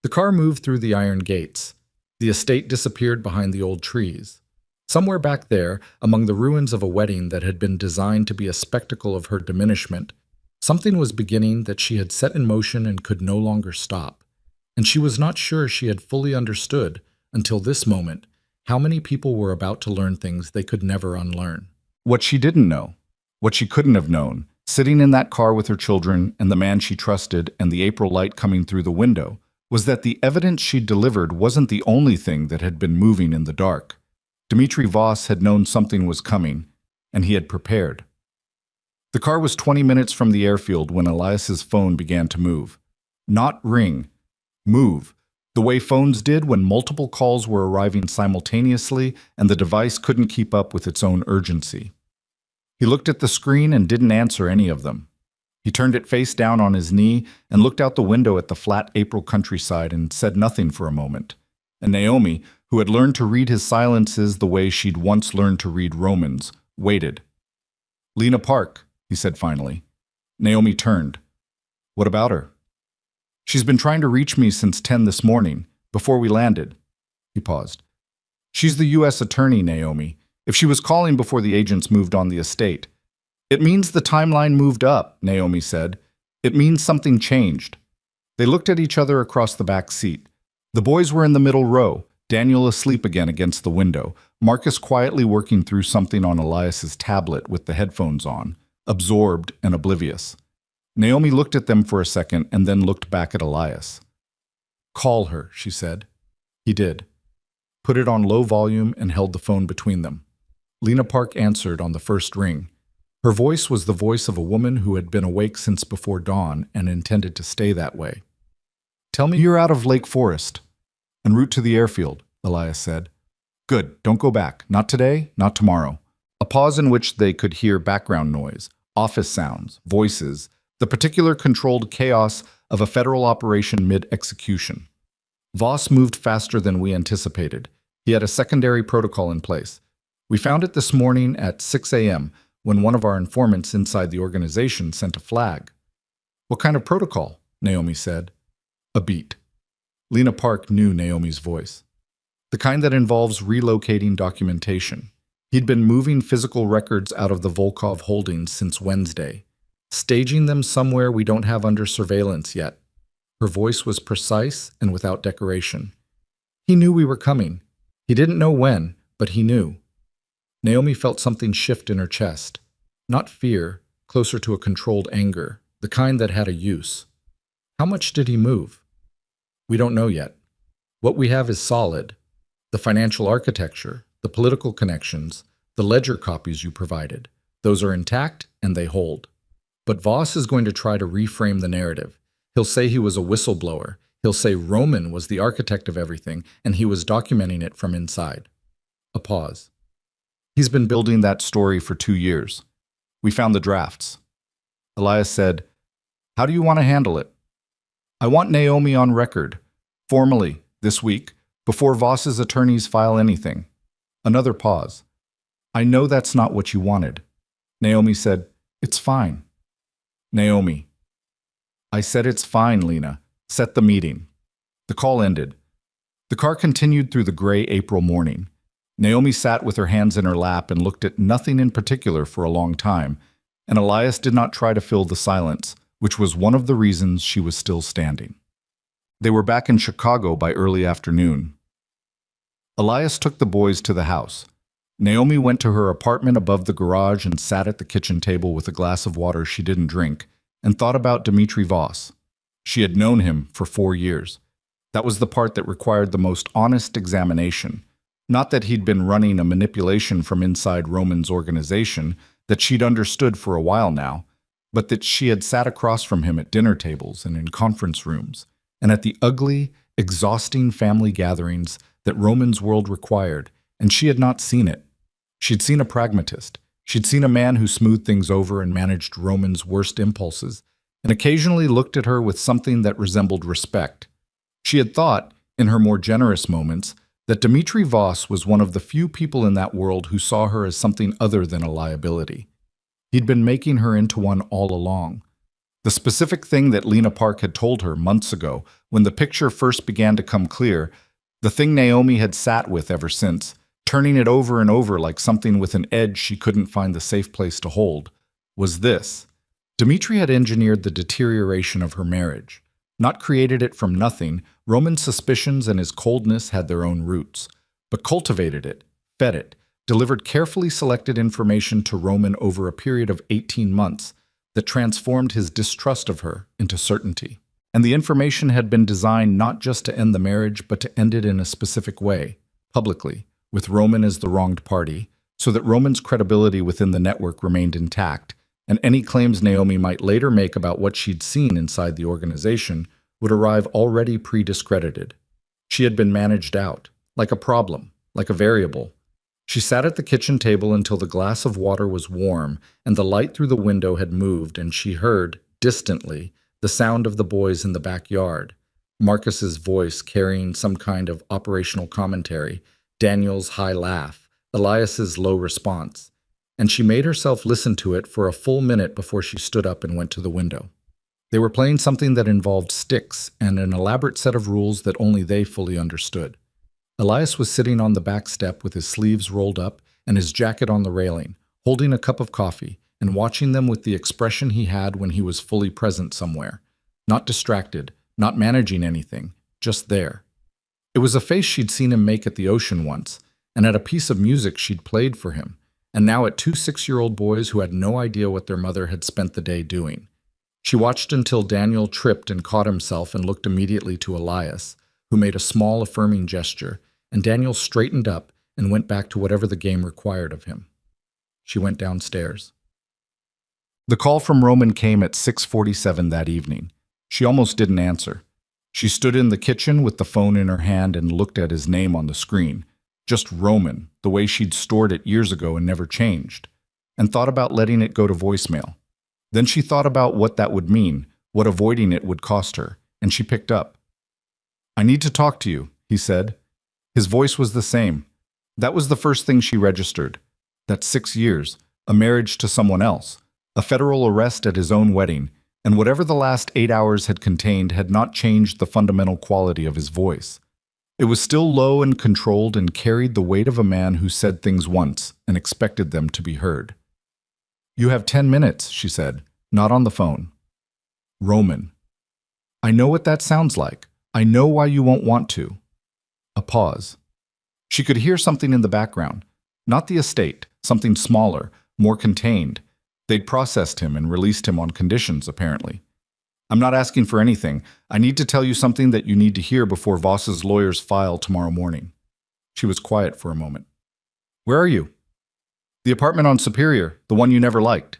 The car moved through the iron gates. The estate disappeared behind the old trees. Somewhere back there, among the ruins of a wedding that had been designed to be a spectacle of her diminishment, something was beginning that she had set in motion and could no longer stop. And she was not sure she had fully understood, until this moment, how many people were about to learn things they could never unlearn. What she didn't know, what she couldn't have known, sitting in that car with her children and the man she trusted and the April light coming through the window, was that the evidence she delivered wasn't the only thing that had been moving in the dark. Dmitry Voss had known something was coming, and he had prepared. The car was 20 minutes from the airfield when Elias's phone began to move. Not ring. Move. The way phones did when multiple calls were arriving simultaneously and the device couldn't keep up with its own urgency. He looked at the screen and didn't answer any of them. He turned it face down on his knee and looked out the window at the flat April countryside and said nothing for a moment. And Naomi, who had learned to read his silences the way she'd once learned to read Roman's, waited. "Lena Park," he said finally. Naomi turned. "What about her?" "She's been trying to reach me since 10 this morning, before we landed." He paused. "She's the U.S. attorney, Naomi. If she was calling before the agents moved on the estate." "It means the timeline moved up," Naomi said. "It means something changed." They looked at each other across the back seat. The boys were in the middle row, Daniel asleep again against the window, Marcus quietly working through something on Elias's tablet with the headphones on, absorbed and oblivious. Naomi looked at them for a second and then looked back at Elias. "Call her," she said. He did. Put it on low volume and held the phone between them. Lena Park answered on the first ring. Her voice was the voice of a woman who had been awake since before dawn and intended to stay that way. "Tell me you're out of Lake Forest." "En route to the airfield," Elias said. "Good, don't go back. Not today, not tomorrow." A pause in which they could hear background noise, office sounds, voices, the particular controlled chaos of a federal operation mid-execution. Voss moved faster than we anticipated. He had a secondary protocol in place. "We found it this morning at 6 a.m., when one of our informants inside the organization sent a flag." "What kind of protocol?" Naomi said. "A beat." Lena Park knew Naomi's voice. "The kind that involves relocating documentation. He'd been moving physical records out of the Volkov holdings since Wednesday, staging them somewhere we don't have under surveillance yet." Her voice was precise and without decoration. "He knew we were coming. He didn't know when, but he knew." Naomi felt something shift in her chest. Not fear, closer to a controlled anger, the kind that had a use. "How much did he move?" "We don't know yet. What we have is solid. The financial architecture, the political connections, the ledger copies you provided. Those are intact and they hold. But Voss is going to try to reframe the narrative. He'll say he was a whistleblower. He'll say Roman was the architect of everything and he was documenting it from inside." A pause. "He's been building that story for 2 years. We found the drafts." Elias said, "How do you want to handle it?" "I want Naomi on record, formally, this week, before Voss's attorneys file anything." Another pause. "I know that's not what you wanted." Naomi said, "It's fine." Naomi. "I said it's fine, Lena. Set the meeting." The call ended. The car continued through the gray April morning. Naomi sat with her hands in her lap and looked at nothing in particular for a long time, and Elias did not try to fill the silence, which was one of the reasons she was still standing. They were back in Chicago by early afternoon. Elias took the boys to the house. Naomi went to her apartment above the garage and sat at the kitchen table with a glass of water she didn't drink, and thought about Dmitry Voss. She had known him for 4 years. That was the part that required the most honest examination. Not that he'd been running a manipulation from inside Roman's organization that she'd understood for a while now, but that she had sat across from him at dinner tables and in conference rooms, and at the ugly, exhausting family gatherings that Roman's world required, and she had not seen it. She'd seen a pragmatist. She'd seen a man who smoothed things over and managed Roman's worst impulses, and occasionally looked at her with something that resembled respect. She had thought, in her more generous moments, that Dmitry Voss was one of the few people in that world who saw her as something other than a liability. He'd been making her into one all along. The specific thing that Lena Park had told her months ago, when the picture first began to come clear, the thing Naomi had sat with ever since, turning it over and over like something with an edge she couldn't find the safe place to hold, was this. Dmitry had engineered the deterioration of her marriage. Not created it from nothing, Roman's suspicions and his coldness had their own roots, but cultivated it, fed it, delivered carefully selected information to Roman over a period of 18 months that transformed his distrust of her into certainty. And the information had been designed not just to end the marriage, but to end it in a specific way, publicly, with Roman as the wronged party, so that Roman's credibility within the network remained intact, and any claims Naomi might later make about what she'd seen inside the organization would arrive already pre-discredited. She had been managed out, like a problem, like a variable. She sat at the kitchen table until the glass of water was warm and the light through the window had moved, and she heard, distantly, the sound of the boys in the backyard. Marcus's voice carrying some kind of operational commentary, Daniel's high laugh, Elias's low response. And she made herself listen to it for a full minute before she stood up and went to the window. They were playing something that involved sticks and an elaborate set of rules that only they fully understood. Elias was sitting on the back step with his sleeves rolled up and his jacket on the railing, holding a cup of coffee and watching them with the expression he had when he was fully present somewhere. Not distracted, not managing anything, just there. It was a face she'd seen him make at the ocean once, and at a piece of music she'd played for him, and now at two 6-year-old boys who had no idea what their mother had spent the day doing. She watched until Daniel tripped and caught himself and looked immediately to Elias, who made a small affirming gesture, and Daniel straightened up and went back to whatever the game required of him. She went downstairs. The call from Roman came at 6:47 that evening. She almost didn't answer. She stood in the kitchen with the phone in her hand and looked at his name on the screen. Just Roman, the way she'd stored it years ago and never changed, and thought about letting it go to voicemail. Then she thought about what that would mean, what avoiding it would cost her, and she picked up. "I need to talk to you," he said. His voice was the same. That was the first thing she registered. That 6 years, a marriage to someone else, a federal arrest at his own wedding, and whatever the last 8 hours had contained had not changed the fundamental quality of his voice. It was still low and controlled and carried the weight of a man who said things once and expected them to be heard. "You have 10 minutes, she said, not on the phone. "Roman. I know what that sounds like. I know why you won't want to." A pause. She could hear something in the background. Not the estate, something smaller, more contained. They'd processed him and released him on conditions, apparently. "I'm not asking for anything. I need to tell you something that you need to hear before Voss's lawyers file tomorrow morning." She was quiet for a moment. "Where are you?" "The apartment on Superior, the one you never liked."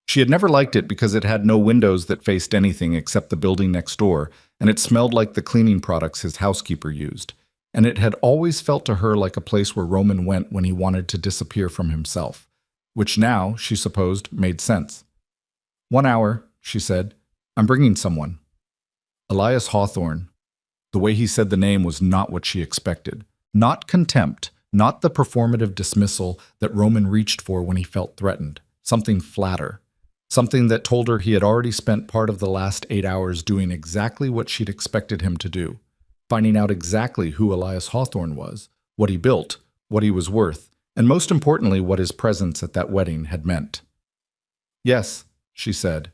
She had never liked it because it had no windows that faced anything except the building next door, and it smelled like the cleaning products his housekeeper used. And it had always felt to her like a place where Roman went when he wanted to disappear from himself, which now, she supposed, made sense. "1 hour, she said. "I'm bringing someone." Elias Hawthorne. The way he said the name was not what she expected. Not contempt, not the performative dismissal that Roman reached for when he felt threatened. Something flatter. Something that told her he had already spent part of the last 8 hours doing exactly what she'd expected him to do. Finding out exactly who Elias Hawthorne was, what he built, what he was worth, and most importantly, what his presence at that wedding had meant. "Yes," she said.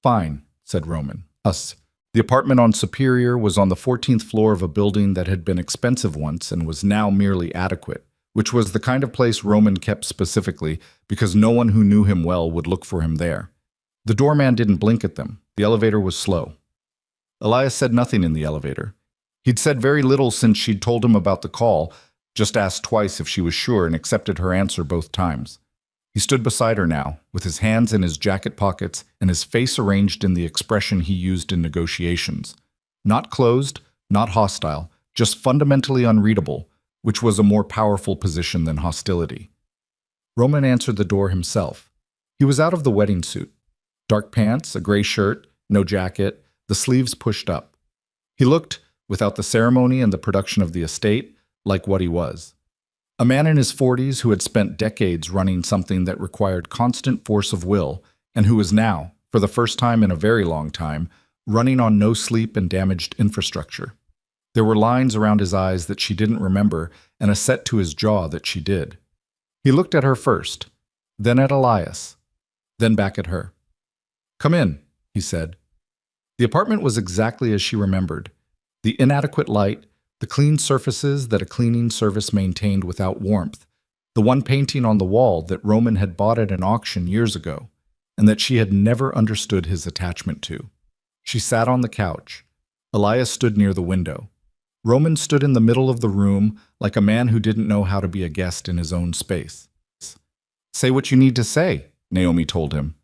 "Fine," said Roman. "Us." The apartment on Superior was on the 14th floor of a building that had been expensive once and was now merely adequate, which was the kind of place Roman kept specifically because no one who knew him well would look for him there. The doorman didn't blink at them. The elevator was slow. Elias said nothing in the elevator. He'd said very little since she'd told him about the call, just asked twice if she was sure and accepted her answer both times. He stood beside her now, with his hands in his jacket pockets and his face arranged in the expression he used in negotiations. Not closed, not hostile, just fundamentally unreadable, which was a more powerful position than hostility. Roman answered the door himself. He was out of the wedding suit. Dark pants, a gray shirt, no jacket, the sleeves pushed up. He looked, without the ceremony and the production of the estate, like what he was. A man in his 40s who had spent decades running something that required constant force of will, and who was now, for the first time in a very long time, running on no sleep and damaged infrastructure. There were lines around his eyes that she didn't remember and a set to his jaw that she did. He looked at her first, then at Elias, then back at her. "Come in," he said. The apartment was exactly as she remembered. The inadequate light, the clean surfaces that a cleaning service maintained without warmth, the one painting on the wall that Roman had bought at an auction years ago, and that she had never understood his attachment to. She sat on the couch. Elias stood near the window. Roman stood in the middle of the room like a man who didn't know how to be a guest in his own space. Say what you need to say, Naomi told him.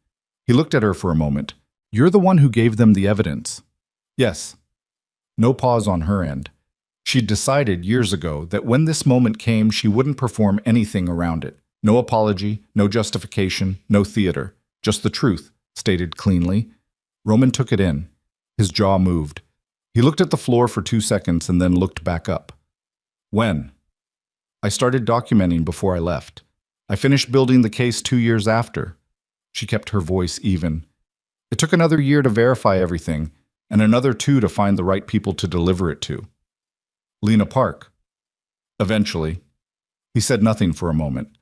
He looked at her for a moment. You're the one who gave them the evidence. Yes. No pause on her end. She'd decided years ago that when this moment came, she wouldn't perform anything around it. No apology, no justification, no theater. Just the truth, stated cleanly. Roman took it in. His jaw moved. He looked at the floor for 2 seconds and then looked back up. When? I started documenting before I left. I finished building the case 2 years after. She kept her voice even. It took another year to verify everything, and another 2 to find the right people to deliver it to. Lena Park. Eventually. He said nothing for a moment.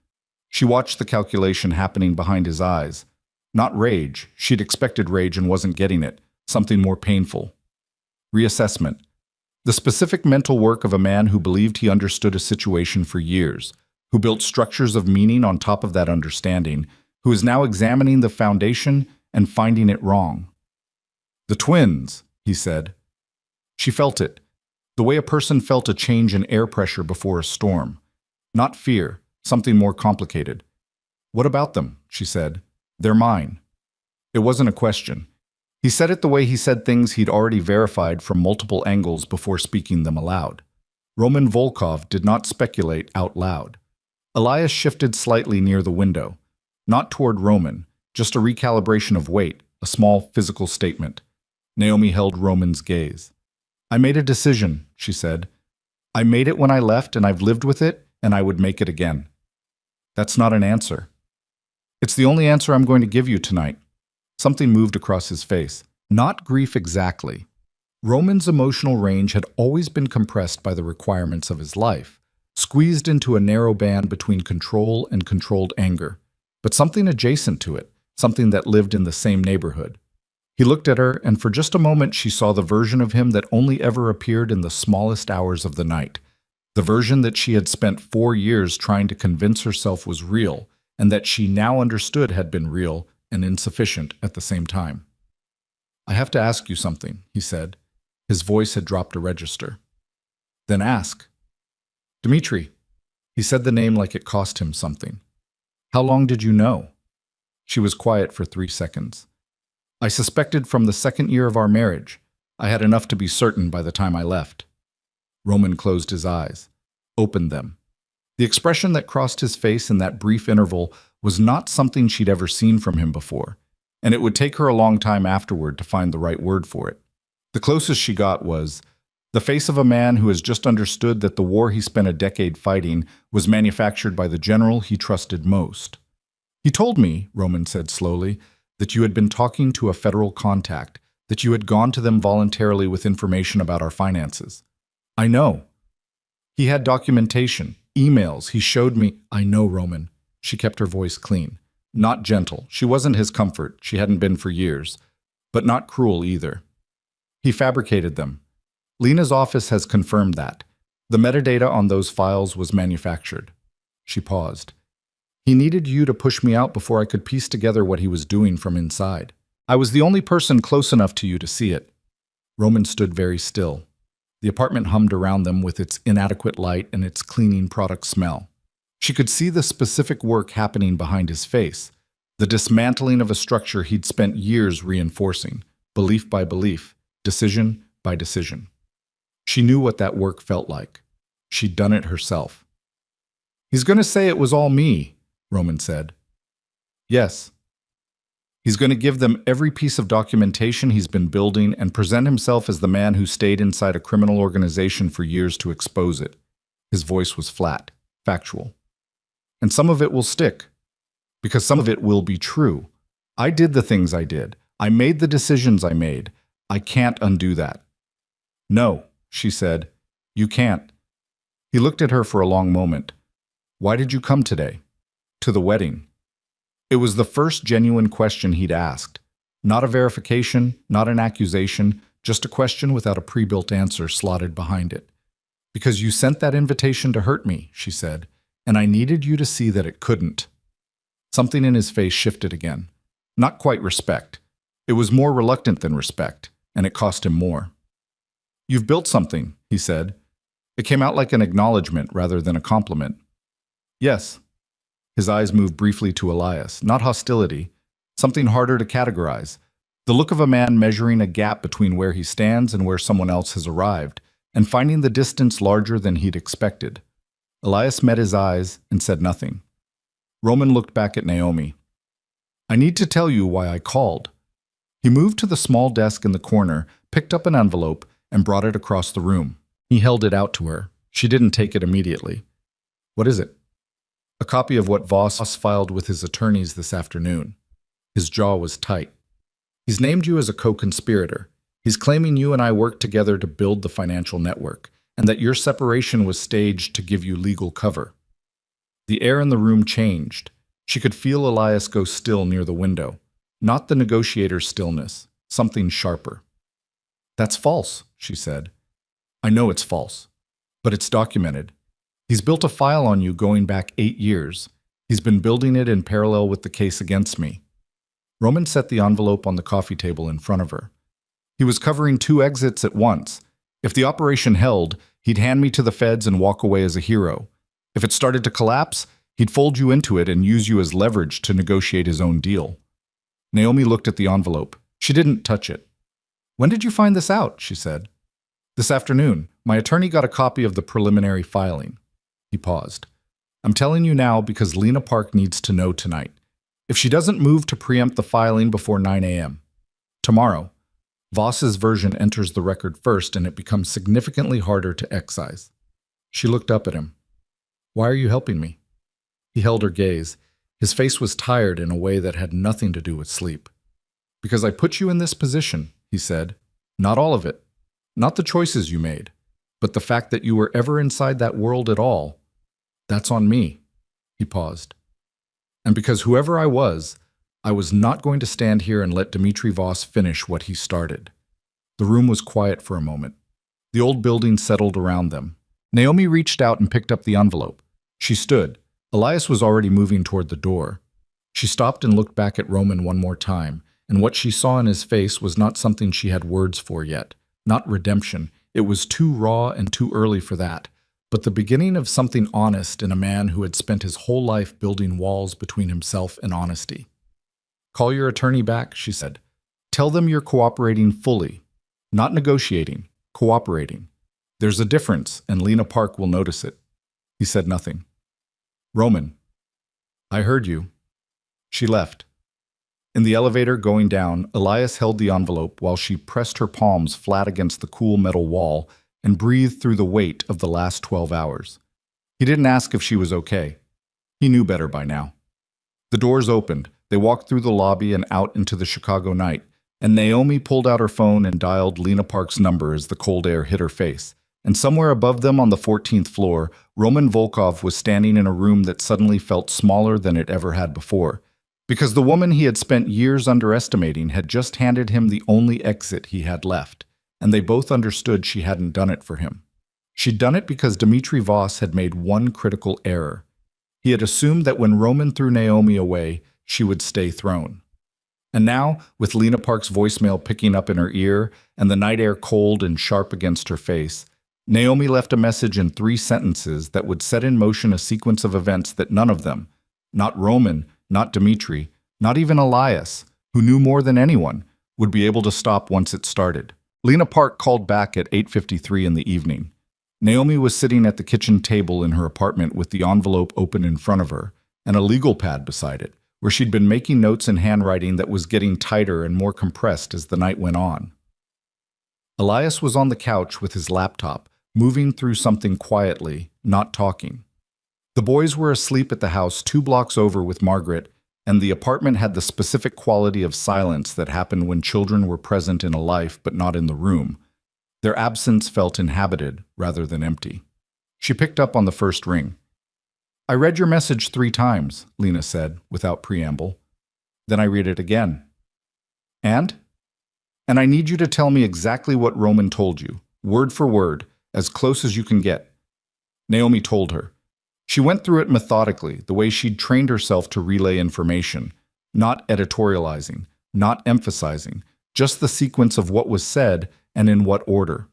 She watched the calculation happening behind his eyes. Not rage. She'd expected rage and wasn't getting it. Something more painful. Reassessment. The specific mental work of a man who believed he understood a situation for years, who built structures of meaning on top of that understanding, who is now examining the foundation and finding it wrong. The twins, he said. She felt it, the way a person felt a change in air pressure before a storm. Not fear, something more complicated. What about them? She said. They're mine. It wasn't a question. He said it the way he said things he'd already verified from multiple angles before speaking them aloud. Roman Volkov did not speculate out loud. Elias shifted slightly near the window. Not toward Roman, just a recalibration of weight, a small physical statement. Naomi held Roman's gaze. I made a decision, she said. I made it when I left and I've lived with it, and I would make it again. That's not an answer. It's the only answer I'm going to give you tonight. Something moved across his face. Not grief exactly. Roman's emotional range had always been compressed by the requirements of his life, squeezed into a narrow band between control and controlled anger, but something adjacent to it, something that lived in the same neighborhood. He looked at her, and for just a moment she saw the version of him that only ever appeared in the smallest hours of the night, the version that she had spent 4 years trying to convince herself was real, and that she now understood had been real and insufficient at the same time. I have to ask you something, he said. His voice had dropped a register. Then ask. Dmitri. He said the name like it cost him something. How long did you know? She was quiet for 3 seconds. I suspected from the 2nd year of our marriage. I had enough to be certain by the time I left. Roman closed his eyes, opened them. The expression that crossed his face in that brief interval was not something she'd ever seen from him before, and it would take her a long time afterward to find the right word for it. The closest she got was the face of a man who has just understood that the war he spent a decade fighting was manufactured by the general he trusted most. He told me, Roman said slowly, that you had been talking to a federal contact, that you had gone to them voluntarily with information about our finances. I know. He had documentation, emails, he showed me. I know, Roman. She kept her voice clean. Not gentle. She wasn't his comfort. She hadn't been for years. But not cruel either. He fabricated them. Lena's office has confirmed that. The metadata on those files was manufactured. She paused. He needed you to push me out before I could piece together what he was doing from inside. I was the only person close enough to you to see it. Roman stood very still. The apartment hummed around them with its inadequate light and its cleaning product smell. She could see the specific work happening behind his face, the dismantling of a structure he'd spent years reinforcing, belief by belief, decision by decision. She knew what that work felt like. She'd done it herself. He's going to say it was all me, Roman said. Yes. He's going to give them every piece of documentation he's been building and present himself as the man who stayed inside a criminal organization for years to expose it. His voice was flat, factual. And some of it will stick, because some of it will be true. I did the things I did. I made the decisions I made. I can't undo that. No, she said. You can't. He looked at her for a long moment. Why did you come today? To the wedding. It was the first genuine question he'd asked. Not a verification, not an accusation, just a question without a pre-built answer slotted behind it. Because you sent that invitation to hurt me, she said, and I needed you to see that it couldn't. Something in his face shifted again. Not quite respect. It was more reluctant than respect. and it cost him more. "You've built something," he said. It came out like an acknowledgement rather than a compliment. "Yes." His eyes moved briefly to Elias, not hostility, something harder to categorize. The look of a man measuring a gap between where he stands and where someone else has arrived, and finding the distance larger than he'd expected. Elias met his eyes and said nothing. Roman looked back at Naomi. "I need to tell you why I called." He moved to the small desk in the corner, picked up an envelope, and brought it across the room. He held it out to her. She didn't take it immediately. "What is it?" "A copy of what Voss filed with his attorneys this afternoon." His jaw was tight. "He's named you as a co-conspirator. He's claiming you and I worked together to build the financial network, and that your separation was staged to give you legal cover." The air in the room changed. She could feel Elias go still near the window. Not the negotiator's stillness, something sharper. "That's false," she said. "I know it's false, but it's documented. He's built a file on you going back 8 years. He's been building it in parallel with the case against me." Roman set the envelope on the coffee table in front of her. "He was covering 2 exits at once. If the operation held, he'd hand me to the feds and walk away as a hero. If it started to collapse, he'd fold you into it and use you as leverage to negotiate his own deal." Naomi looked at the envelope. She didn't touch it. "When did you find this out?" she said. "This afternoon. My attorney got a copy of the preliminary filing." He paused. "I'm telling you now because Lena Park needs to know tonight. If she doesn't move to preempt the filing before 9 a.m. tomorrow, Voss's version enters the record first and it becomes significantly harder to excise." She looked up at him. "Why are you helping me?" He held her gaze. His face was tired in a way that had nothing to do with sleep. "Because I put you in this position," he said. "Not all of it. Not the choices you made. But the fact that you were ever inside that world at all. That's on me." He paused. "And because whoever I was not going to stand here and let Dmitry Voss finish what he started." The room was quiet for a moment. The old building settled around them. Naomi reached out and picked up the envelope. She stood. Elias was already moving toward the door. She stopped and looked back at Roman one more time, and what she saw in his face was not something she had words for yet. Not redemption. It was too raw and too early for that. But the beginning of something honest in a man who had spent his whole life building walls between himself and honesty. "Call your attorney back," she said. "Tell them you're cooperating fully. Not negotiating, cooperating. There's a difference, and Lena Park will notice it." He said nothing. "Roman." "I heard you." She left. In the elevator going down, Elias held the envelope while she pressed her palms flat against the cool metal wall and breathed through the weight of the last 12 hours. He didn't ask if she was okay. He knew better by now. The doors opened. They walked through the lobby and out into the Chicago night, and Naomi pulled out her phone and dialed Lena Park's number as the cold air hit her face. And somewhere above them on the 14th floor, Roman Volkov was standing in a room that suddenly felt smaller than it ever had before. Because the woman he had spent years underestimating had just handed him the only exit he had left, and they both understood she hadn't done it for him. She'd done it because Dmitry Voss had made one critical error. He had assumed that when Roman threw Naomi away, she would stay thrown. And now, with Lena Park's voicemail picking up in her ear and the night air cold and sharp against her face, Naomi left a message in 3 sentences that would set in motion a sequence of events that none of them, not Roman, not Dmitry, not even Elias, who knew more than anyone, would be able to stop once it started. Lena Park called back at 8:53 in the evening. Naomi was sitting at the kitchen table in her apartment with the envelope open in front of her and a legal pad beside it, where she'd been making notes in handwriting that was getting tighter and more compressed as the night went on. Elias was on the couch with his laptop, moving through something quietly, not talking. The boys were asleep at the house 2 blocks over with Margaret, and the apartment had the specific quality of silence that happened when children were present in a life but not in the room. Their absence felt inhabited rather than empty. She picked up on the first ring. "I read your message 3 times, Lena said, without preamble. "Then I read it again." And I need you to tell me exactly what Roman told you, word for word, as close as you can get." Naomi told her. She went through it methodically, the way she'd trained herself to relay information, not editorializing, not emphasizing, just the sequence of what was said and in what order.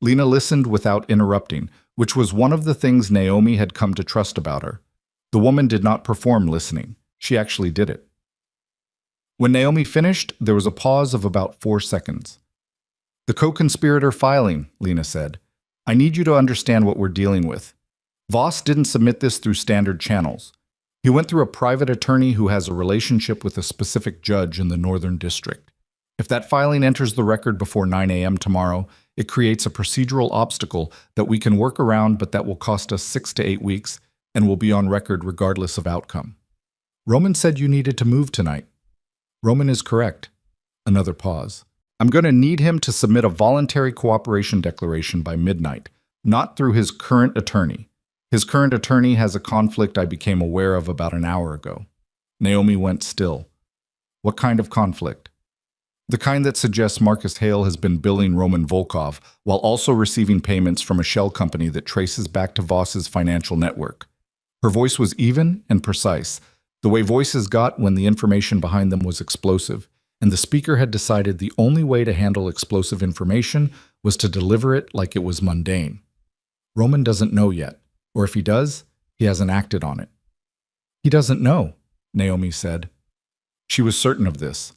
Lena listened without interrupting, which was one of the things Naomi had come to trust about her. The woman did not perform listening. She actually did it. When Naomi finished, there was a pause of about 4 seconds. "The co-conspirator filing," Lena said. "I need you to understand what we're dealing with. Voss didn't submit this through standard channels. He went through a private attorney who has a relationship with a specific judge in the Northern District. If that filing enters the record before 9 a.m. tomorrow, it creates a procedural obstacle that we can work around, but that will cost us 6 to 8 weeks and will be on record regardless of outcome." "Roman said you needed to move tonight." "Roman is correct." Another pause. "I'm going to need him to submit a voluntary cooperation declaration by midnight, not through his current attorney. His current attorney has a conflict I became aware of about an hour ago." Naomi went still. "What kind of conflict?" "The kind that suggests Marcus Hale has been billing Roman Volkov while also receiving payments from a shell company that traces back to Voss's financial network." Her voice was even and precise, the way voices got when the information behind them was explosive, and the speaker had decided the only way to handle explosive information was to deliver it like it was mundane. "Roman doesn't know yet, or if he does, he hasn't acted on it." "He doesn't know," Naomi said. She was certain of this.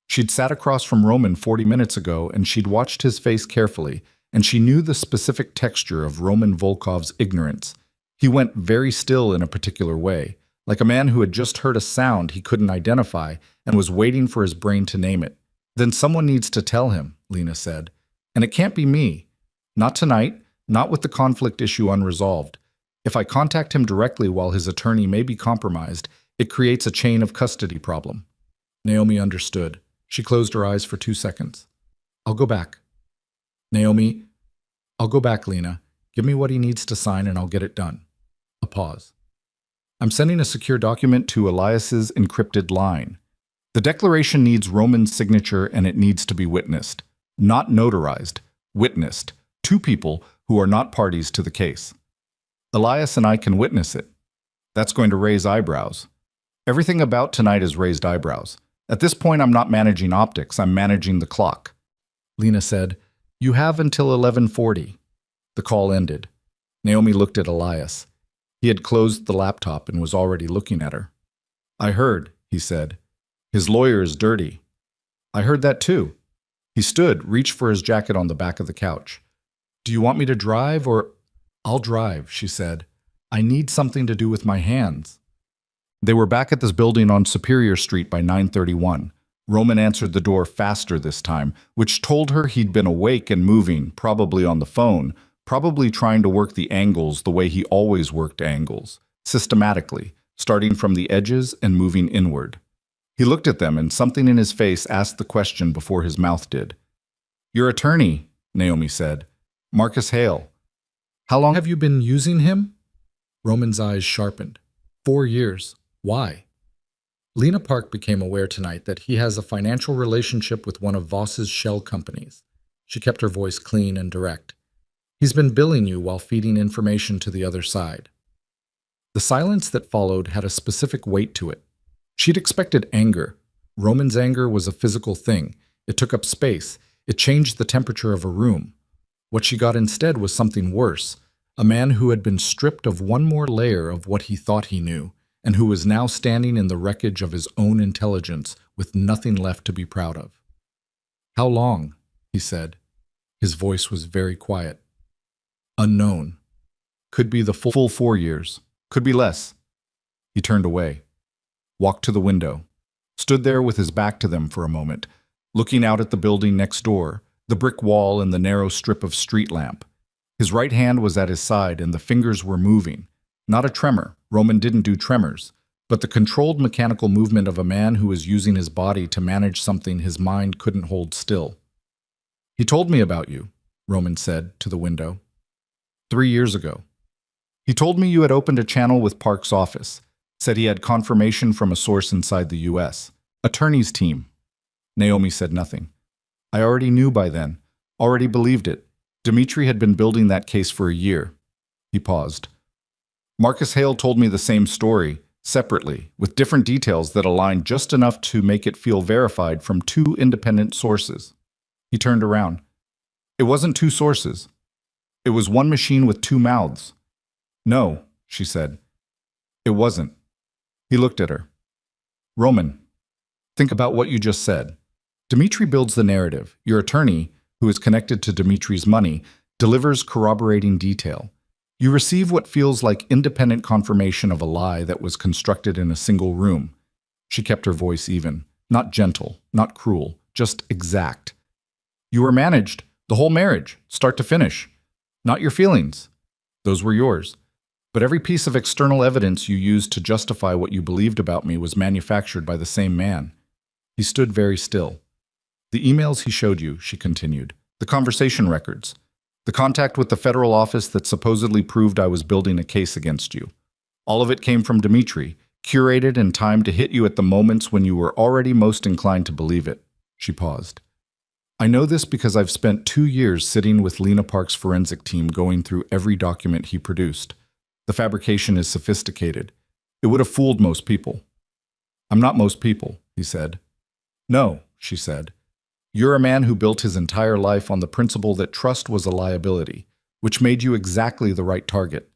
She'd sat across from Roman 40 minutes ago, and she'd watched his face carefully, and she knew the specific texture of Roman Volkov's ignorance. He went very still in a particular way, like a man who had just heard a sound he couldn't identify and was waiting for his brain to name it. "Then someone needs to tell him," Lena said. "And it can't be me. Not tonight, not with the conflict issue unresolved. If I contact him directly while his attorney may be compromised, it creates a chain of custody problem." Naomi understood. She closed her eyes for 2 seconds. "I'll go back." "Naomi, I'll go back, Lena. Give me what he needs to sign and I'll get it done." A pause. "I'm sending a secure document to Elias's encrypted line. The declaration needs Roman's signature and it needs to be witnessed. Not notarized, witnessed. 2 people who are not parties to the case. Elias and I can witness it." That's going to raise eyebrows. Everything about tonight has raised eyebrows. At this point, I'm not managing optics, I'm managing the clock. Lena said, "You have until 11:40. The call ended. Naomi looked at Elias. He had closed the laptop and was already looking at her. "I heard," he said. "His lawyer is dirty." "I heard that too." He stood, reached for his jacket on the back of the couch. "Do you want me to drive or—" "I'll drive," she said. "I need something to do with my hands." They were back at this building on Superior Street by 9:31. Roman answered the door faster this time, which told her he'd been awake and moving, probably on the phone, probably trying to work the angles the way he always worked angles, systematically, starting from the edges and moving inward. He looked at them, and something in his face asked the question before his mouth did. "Your attorney," Naomi said. "Marcus Hale. How long have you been using him?" Roman's eyes sharpened. 4 years. Why? Lena Park became aware tonight that he has a financial relationship with one of Voss's shell companies. She kept her voice clean and direct. "He's been billing you while feeding information to the other side." The silence that followed had a specific weight to it. She'd expected anger. Roman's anger was a physical thing. It took up space. It changed the temperature of a room. What she got instead was something worse, a man who had been stripped of one more layer of what he thought he knew, and who was now standing in the wreckage of his own intelligence with nothing left to be proud of. "How long?" he said. His voice was very quiet. "Unknown. Could be the full 4 years. Could be less." He turned away, walked to the window, stood there with his back to them for a moment, looking out at the building next door, the brick wall and the narrow strip of street lamp. His right hand was at his side and the fingers were moving. Not a tremor. Roman didn't do tremors, but the controlled mechanical movement of a man who was using his body to manage something his mind couldn't hold still. "He told me about you," Roman said to the window. 3 years ago. "He told me you had opened a channel with Park's office, said he had confirmation from a source inside the U.S. Attorney's team." Naomi said nothing. "I already knew by then, already believed it. Dmitri had been building that case for a year." He paused. "Marcus Hale told me the same story, separately, with different details that aligned just enough to make it feel verified from two independent sources. He turned around. It wasn't two sources. It was one machine with two mouths. No, she said. It wasn't. He looked at her. Roman, think about what you just said. Dmitry builds the narrative. Your attorney, who is connected to Dmitry's money, delivers corroborating detail. You receive what feels like independent confirmation of a lie that was constructed in a single room. She kept her voice even, not gentle, not cruel, just exact. You were managed, the whole marriage, start to finish. Not your feelings. Those were yours. But every piece of external evidence you used to justify what you believed about me was manufactured by the same man. He stood very still. The emails he showed you, she continued, the conversation records, the contact with the federal office that supposedly proved I was building a case against you. All of it came from Dmitry, curated and timed to hit you at the moments when you were already most inclined to believe it. She paused. I know this because I've spent 2 years sitting with Lena Park's forensic team going through every document he produced. The fabrication is sophisticated. It would have fooled most people. I'm not most people, he said. No, she said. You're a man who built his entire life on the principle that trust was a liability, which made you exactly the right target.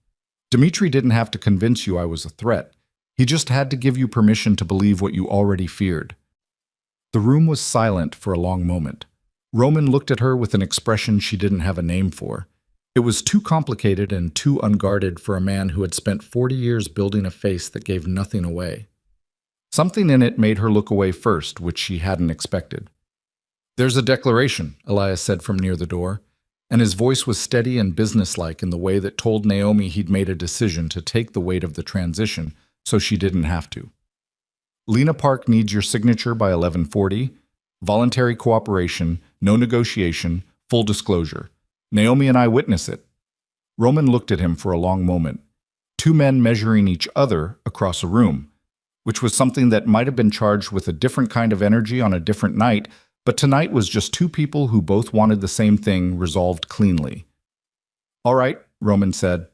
Dmitry didn't have to convince you I was a threat. He just had to give you permission to believe what you already feared. The room was silent for a long moment. Roman looked at her with an expression she didn't have a name for. It was too complicated and too unguarded for a man who had spent 40 years building a face that gave nothing away. Something in it made her look away first, which she hadn't expected. There's a declaration, Elias said from near the door, and his voice was steady and businesslike in the way that told Naomi he'd made a decision to take the weight of the transition so she didn't have to. Lena Park needs your signature by 11:40. Voluntary cooperation, no negotiation, full disclosure. Naomi and I witness it. Roman looked at him for a long moment. Two men measuring each other across a room, which was something that might have been charged with a different kind of energy on a different night, but tonight was just two people who both wanted the same thing resolved cleanly. All right, Roman said.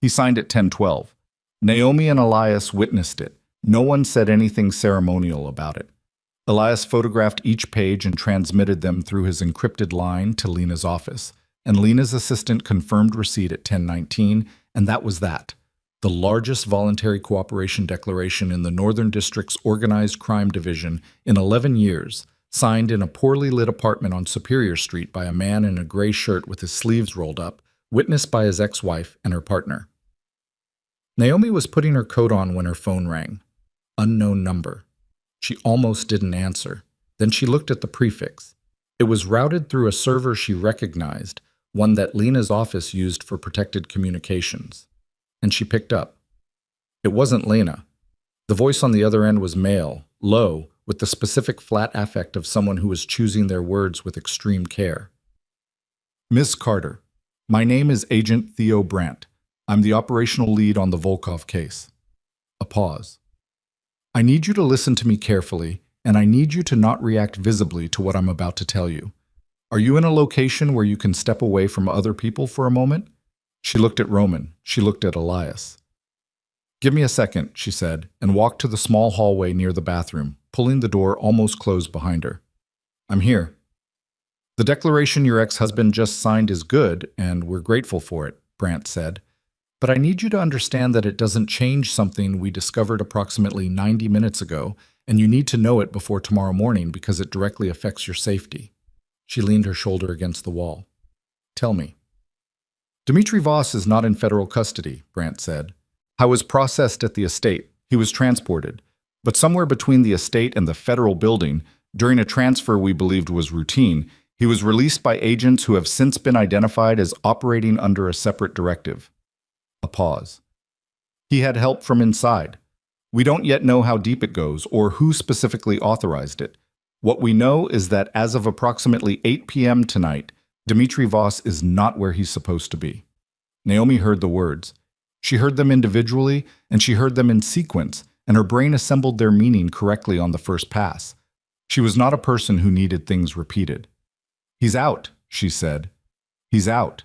He signed at 10:12. Naomi and Elias witnessed it. No one said anything ceremonial about it. Elias photographed each page and transmitted them through his encrypted line to Lena's office, and Lena's assistant confirmed receipt at 10:19, and that was that. The largest voluntary cooperation declaration in the Northern District's Organized Crime Division in 11 years, signed in a poorly lit apartment on Superior Street by a man in a gray shirt with his sleeves rolled up, witnessed by his ex-wife and her partner. Naomi was putting her coat on when her phone rang. Unknown number. She almost didn't answer. Then she looked at the prefix. It was routed through a server she recognized, one that Lena's office used for protected communications. And she picked up. It wasn't Lena. The voice on the other end was male, low, with the specific flat affect of someone who was choosing their words with extreme care. Miss Carter, my name is Agent Theo Brandt. I'm the operational lead on the Volkov case. A pause. I need you to listen to me carefully, and I need you to not react visibly to what I'm about to tell you. Are you in a location where you can step away from other people for a moment? She looked at Roman. She looked at Elias. Give me a second, she said, and walked to the small hallway near the bathroom, pulling the door almost closed behind her. I'm here. The declaration your ex-husband just signed is good, and we're grateful for it, Brandt said. But I need you to understand that it doesn't change something we discovered approximately 90 minutes ago, and you need to know it before tomorrow morning because it directly affects your safety. She leaned her shoulder against the wall. Tell me. Dmitry Voss is not in federal custody, Brandt said. I was processed at the estate. He was transported. But somewhere between the estate and the federal building, during a transfer we believed was routine, he was released by agents who have since been identified as operating under a separate directive. A pause. He had help from inside. We don't yet know how deep it goes or who specifically authorized it. What we know is that as of approximately 8 p.m. tonight, Dmitry Voss is not where he's supposed to be. Naomi heard the words. She heard them individually, and she heard them in sequence, and her brain assembled their meaning correctly on the first pass. She was not a person who needed things repeated. He's out, she said. He's out.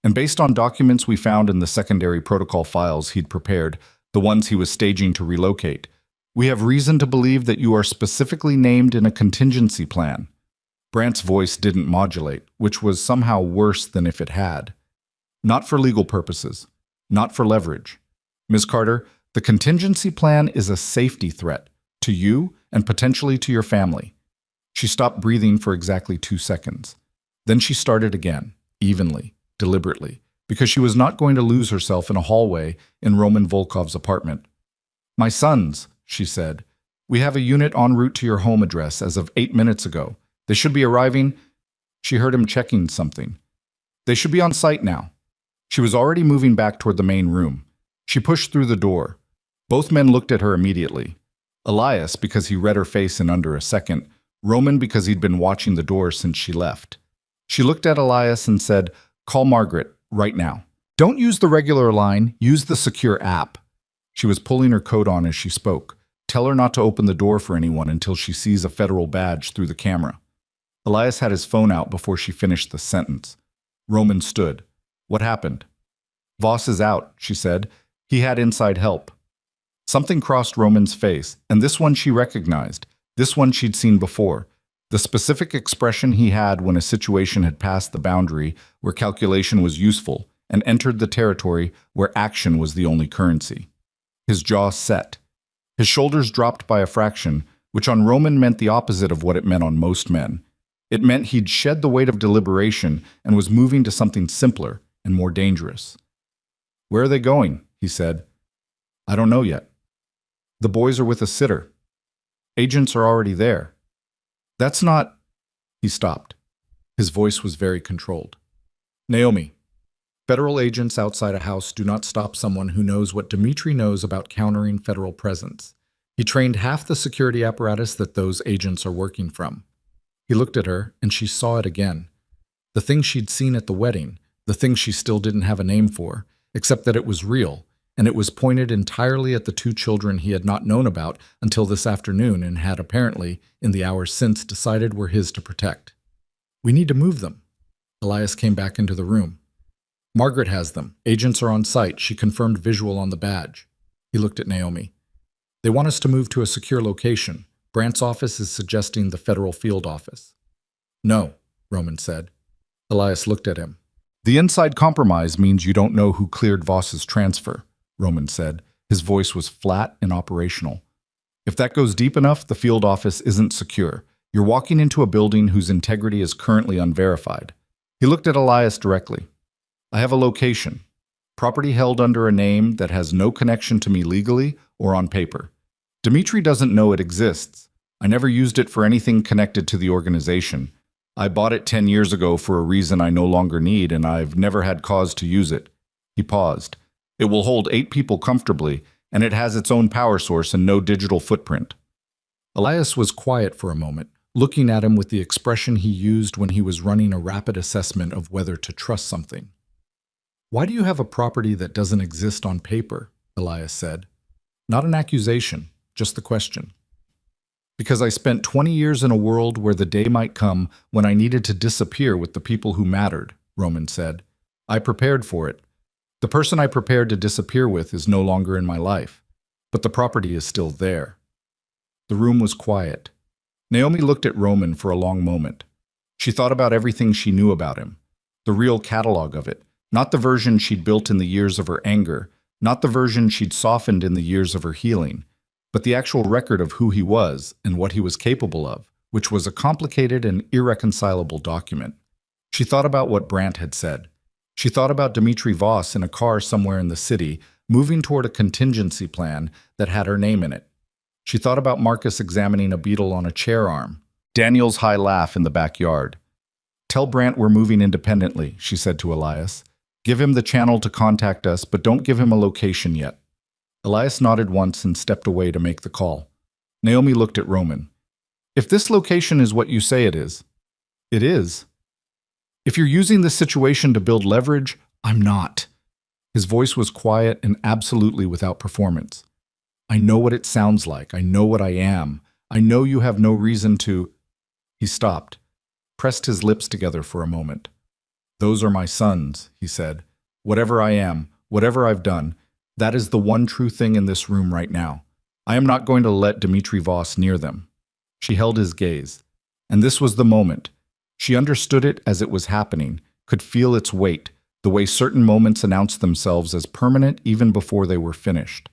And based on documents we found in the secondary protocol files he'd prepared, the the ones he was staging to relocate. We have reason to believe that you are specifically named in a contingency plan. Brant's voice didn't modulate, which was somehow worse than if it had. Not for legal purposes. Not for leverage. Ms. Carter, the contingency plan is a safety threat to you and potentially to your family. She stopped breathing for exactly 2 seconds. Then she started again, evenly, deliberately, because she was not going to lose herself in a hallway in Roman Volkov's apartment. My sons, she said, we have a unit en route to your home address as of 8 minutes ago. They should be arriving. She heard him checking something. They should be on site now. She was already moving back toward the main room. She pushed through the door. Both men looked at her immediately. Elias, because he read her face in under a second. Roman, because he'd been watching the door since she left. She looked at Elias and said, call Margaret, right now. Don't use the regular line, use the secure app. She was pulling her coat on as she spoke. Tell her not to open the door for anyone until she sees a federal badge through the camera. Elias had his phone out before she finished the sentence. Roman stood. What happened? Voss is out, she said. He had inside help. Something crossed Roman's face, and this one she recognized. This one she'd seen before. The specific expression he had when a situation had passed the boundary where calculation was useful and entered the territory where action was the only currency. His jaw set. His shoulders dropped by a fraction, which on Roman meant the opposite of what it meant on most men. It meant he'd shed the weight of deliberation and was moving to something simpler and more dangerous. Where are they going? He said. I don't know yet. The boys are with a sitter. Agents are already there. That's not... He stopped. His voice was very controlled. Naomi, federal agents outside a house do not stop someone who knows what Dmitri knows about countering federal presence. He trained half the security apparatus that those agents are working from. He looked at her, and she saw it again. The thing she'd seen at the wedding, the thing she still didn't have a name for, except that it was real, and it was pointed entirely at the 2 children he had not known about until this afternoon and had apparently, in the hours since, decided were his to protect. We need to move them. Elias came back into the room. Margaret has them. Agents are on site. She confirmed visual on the badge. He looked at Naomi. They want us to move to a secure location. Brant's office is suggesting the federal field office. No, Roman said. Elias looked at him. The inside compromise means you don't know who cleared Voss's transfer, Roman said. His voice was flat and operational. If that goes deep enough, the field office isn't secure. You're walking into a building whose integrity is currently unverified. He looked at Elias directly. I have a location. Property held under a name that has no connection to me legally or on paper. Dmitri doesn't know it exists. I never used it for anything connected to the organization. I bought it 10 years ago for a reason I no longer need, and I've never had cause to use it. He paused. It will hold 8 people comfortably, and it has its own power source and no digital footprint. Elias was quiet for a moment, looking at him with the expression he used when he was running a rapid assessment of whether to trust something. Why do you have a property that doesn't exist on paper? Elias said. Not an accusation, just the question. Because I spent 20 years in a world where the day might come when I needed to disappear with the people who mattered, Roman said. I prepared for it. The person I prepared to disappear with is no longer in my life, but the property is still there. The room was quiet. Naomi looked at Roman for a long moment. She thought about everything she knew about him, the real catalog of it, not the version she'd built in the years of her anger, not the version she'd softened in the years of her healing, but the actual record of who he was and what he was capable of, which was a complicated and irreconcilable document. She thought about what Brant had said. She thought about Dmitri Voss in a car somewhere in the city, moving toward a contingency plan that had her name in it. She thought about Marcus examining a beetle on a chair arm, Daniel's high laugh in the backyard. Tell Brant we're moving independently, she said to Elias. Give him the channel to contact us, but don't give him a location yet. Elias nodded once and stepped away to make the call. Naomi looked at Roman. If this location is what you say it is. It is. If you're using this situation to build leverage, I'm not. His voice was quiet and absolutely without performance. I know what it sounds like. I know what I am. I know you have no reason to... He stopped, pressed his lips together for a moment. Those are my sons, he said. Whatever I am, whatever I've done, That is the one true thing in this room right now. I am not going to let Dmitri Voss near them. She held his gaze. And this was the moment. She understood it as it was happening, could feel its weight, the way certain moments announced themselves as permanent even before they were finished.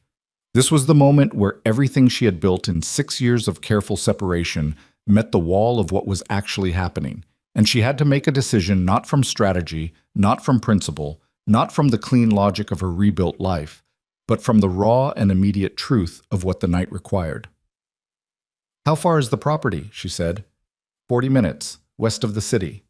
This was the moment where everything she had built in 6 years of careful separation met the wall of what was actually happening, and she had to make a decision not from strategy, not from principle, not from the clean logic of her rebuilt life, but from the raw and immediate truth of what the night required. "How far is the property?" she said. 40 minutes, west of the city."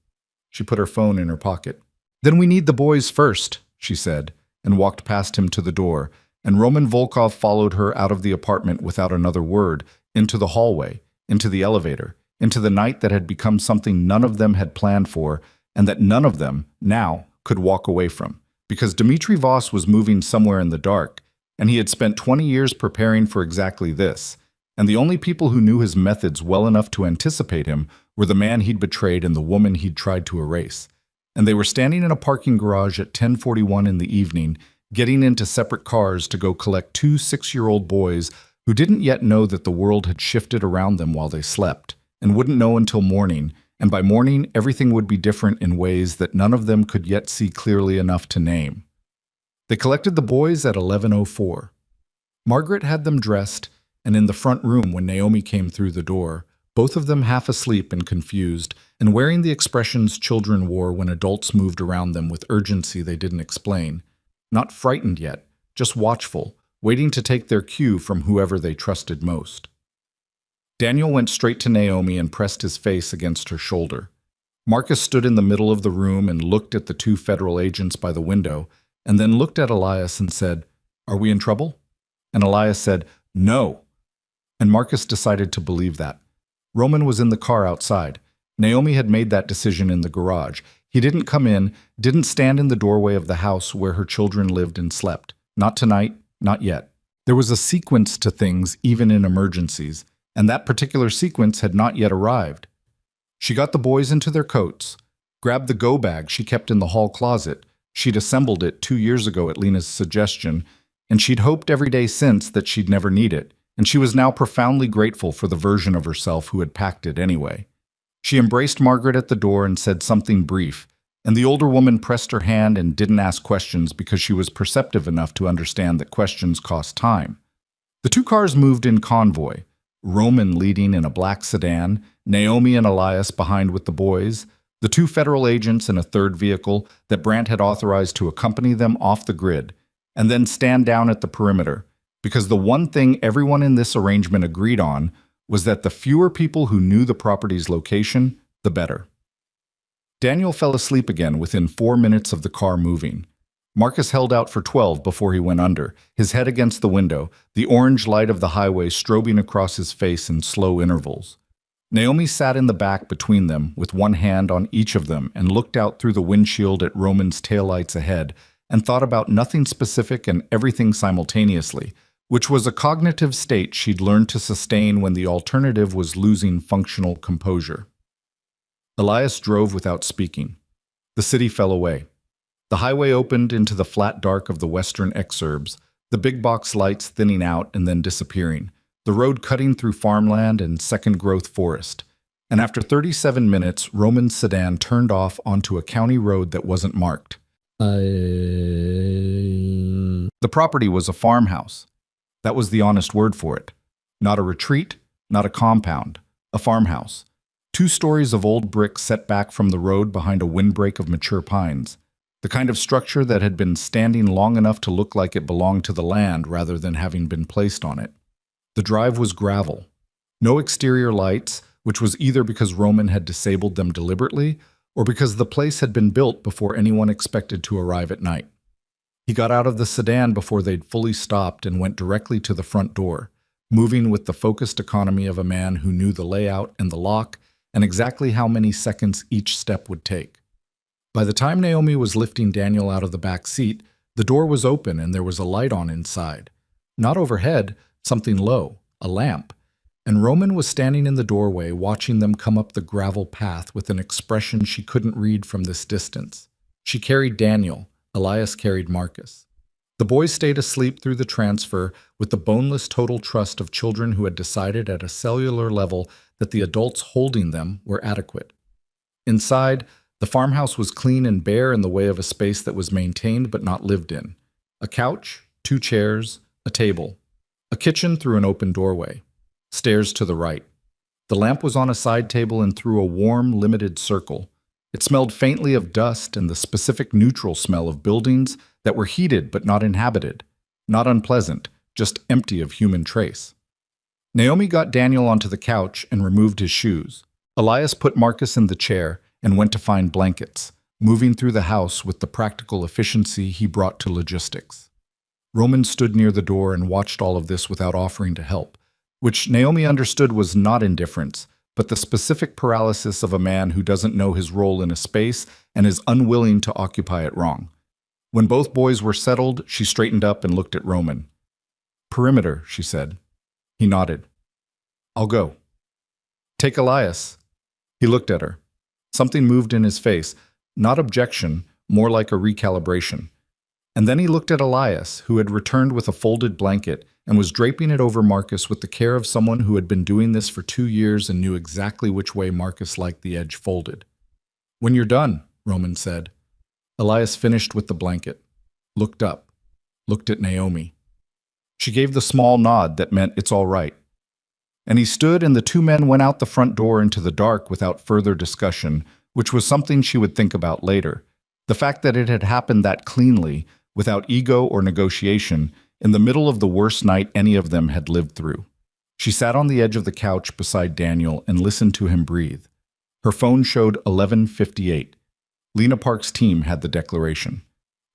She put her phone in her pocket. "Then we need the boys first," she said, and walked past him to the door, and Roman Volkov followed her out of the apartment without another word, into the hallway, into the elevator, into the night that had become something none of them had planned for, and that none of them, now, could walk away from. Because Dmitri Voss was moving somewhere in the dark, and he had spent 20 years preparing for exactly this, and the only people who knew his methods well enough to anticipate him were the man he'd betrayed and the woman he'd tried to erase. And they were standing in a parking garage at 10:41 in the evening, getting into separate cars to go collect two 6-year-old boys who didn't yet know that the world had shifted around them while they slept, and wouldn't know until morning, and by morning everything would be different in ways that none of them could yet see clearly enough to name. They collected the boys at 11:04. Margaret had them dressed, and in the front room when Naomi came through the door, both of them half asleep and confused, and wearing the expressions children wore when adults moved around them with urgency they didn't explain. Not frightened yet, just watchful, waiting to take their cue from whoever they trusted most. Daniel went straight to Naomi and pressed his face against her shoulder. Marcus stood in the middle of the room and looked at the two federal agents by the window, and then looked at Elias and said, "Are we in trouble?" And Elias said, "No." And Marcus decided to believe that. Roman was in the car outside. Naomi had made that decision in the garage. He didn't come in, didn't stand in the doorway of the house where her children lived and slept. Not tonight, not yet. There was a sequence to things, even in emergencies, and that particular sequence had not yet arrived. She got the boys into their coats, grabbed the go bag she kept in the hall closet. She'd assembled it 2 years ago at Lena's suggestion, and she'd hoped every day since that she'd never need it, and she was now profoundly grateful for the version of herself who had packed it anyway. She embraced Margaret at the door and said something brief, and the older woman pressed her hand and didn't ask questions because she was perceptive enough to understand that questions cost time. The two cars moved in convoy, Roman leading in a black sedan, Naomi and Elias behind with the boys, the two federal agents in a third vehicle that Brandt had authorized to accompany them off the grid, and then stand down at the perimeter, because the one thing everyone in this arrangement agreed on was that the fewer people who knew the property's location, the better. Daniel fell asleep again within 4 minutes of the car moving. Marcus held out for 12 before he went under, his head against the window, the orange light of the highway strobing across his face in slow intervals. Naomi sat in the back between them, with one hand on each of them, and looked out through the windshield at Roman's taillights ahead, and thought about nothing specific and everything simultaneously, which was a cognitive state she'd learned to sustain when the alternative was losing functional composure. Elias drove without speaking. The city fell away. The highway opened into the flat dark of the western exurbs, the big box lights thinning out and then disappearing, the road cutting through farmland and second-growth forest. And after 37 minutes, Roman's sedan turned off onto a county road that wasn't marked. The property was a farmhouse. That was the honest word for it. Not a retreat, not a compound, a farmhouse. 2 stories of old brick set back from the road behind a windbreak of mature pines. The kind of structure that had been standing long enough to look like it belonged to the land rather than having been placed on it. The drive was gravel. No exterior lights, which was either because Roman had disabled them deliberately or because the place had been built before anyone expected to arrive at night. He got out of the sedan before they'd fully stopped and went directly to the front door, moving with the focused economy of a man who knew the layout and the lock and exactly how many seconds each step would take. By the time Naomi was lifting Daniel out of the back seat, the door was open and there was a light on inside. Not overhead, something low, a lamp. And Roman was standing in the doorway watching them come up the gravel path with an expression she couldn't read from this distance. She carried Daniel, Elias carried Marcus. The boys stayed asleep through the transfer with the boneless total trust of children who had decided at a cellular level that the adults holding them were adequate. Inside, the farmhouse was clean and bare in the way of a space that was maintained but not lived in. A couch, 2 chairs, a table. A kitchen through an open doorway. Stairs to the right. The lamp was on a side table and threw a warm, limited circle. It smelled faintly of dust and the specific neutral smell of buildings that were heated but not inhabited. Not unpleasant, just empty of human trace. Naomi got Daniel onto the couch and removed his shoes. Elias put Marcus in the chair and went to find blankets, moving through the house with the practical efficiency he brought to logistics. Roman stood near the door and watched all of this without offering to help, which Naomi understood was not indifference, but the specific paralysis of a man who doesn't know his role in a space and is unwilling to occupy it wrong. When both boys were settled, she straightened up and looked at Roman. "Perimeter," she said. He nodded. "I'll go." "Take Elias." He looked at her. Something moved in his face, not objection, more like a recalibration. And then he looked at Elias, who had returned with a folded blanket and was draping it over Marcus with the care of someone who had been doing this for 2 years and knew exactly which way Marcus liked the edge folded. "When you're done," Roman said. Elias finished with the blanket, looked up, looked at Naomi. She gave the small nod that meant it's all right. And he stood and the 2 men went out the front door into the dark without further discussion, which was something she would think about later. The fact that it had happened that cleanly, without ego or negotiation, in the middle of the worst night any of them had lived through. She sat on the edge of the couch beside Daniel and listened to him breathe. Her phone showed 11:58. Lena Park's team had the declaration.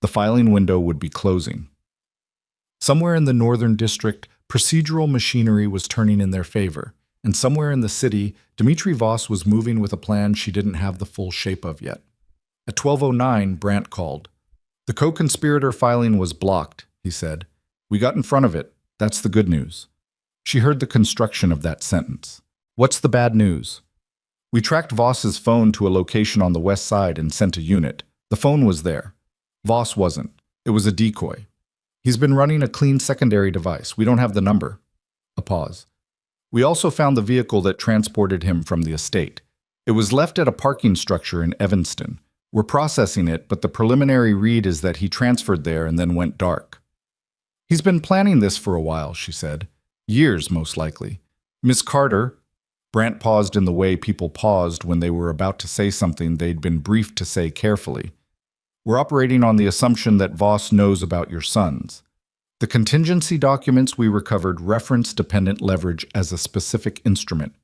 The filing window would be closing. Somewhere in the northern district, procedural machinery was turning in their favor, and somewhere in the city, Dmitry Voss was moving with a plan she didn't have the full shape of yet. At 12:09, Brandt called. "The co-conspirator filing was blocked," he said. "We got in front of it. That's the good news." She heard the construction of that sentence. "What's the bad news?" "We tracked Voss's phone to a location on the west side and sent a unit. The phone was there. Voss wasn't. It was a decoy. He's been running a clean secondary device. We don't have the number." A pause. "We also found the vehicle that transported him from the estate. It was left at a parking structure in Evanston. We're processing it, but the preliminary read is that he transferred there and then went dark." "He's been planning this for a while," she said. "Years, most likely. Miss Carter—" Brandt paused in the way people paused when they were about to say something they'd been briefed to say carefully. "We're operating on the assumption that Voss knows about your sons. The contingency documents we recovered reference dependent leverage as a specific instrument.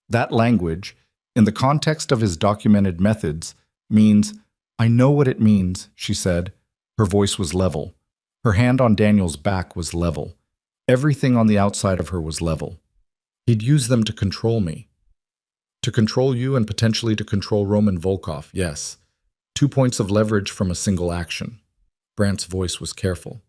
That language, in the context of his documented methods, means—" "I know what it means," she said. Her voice was level. Her hand on Daniel's back was level. Everything on the outside of her was level. "He'd use them to control me. To control you and potentially to control Roman Volkov, yes. 2 points of leverage from a single action." Brandt's voice was careful.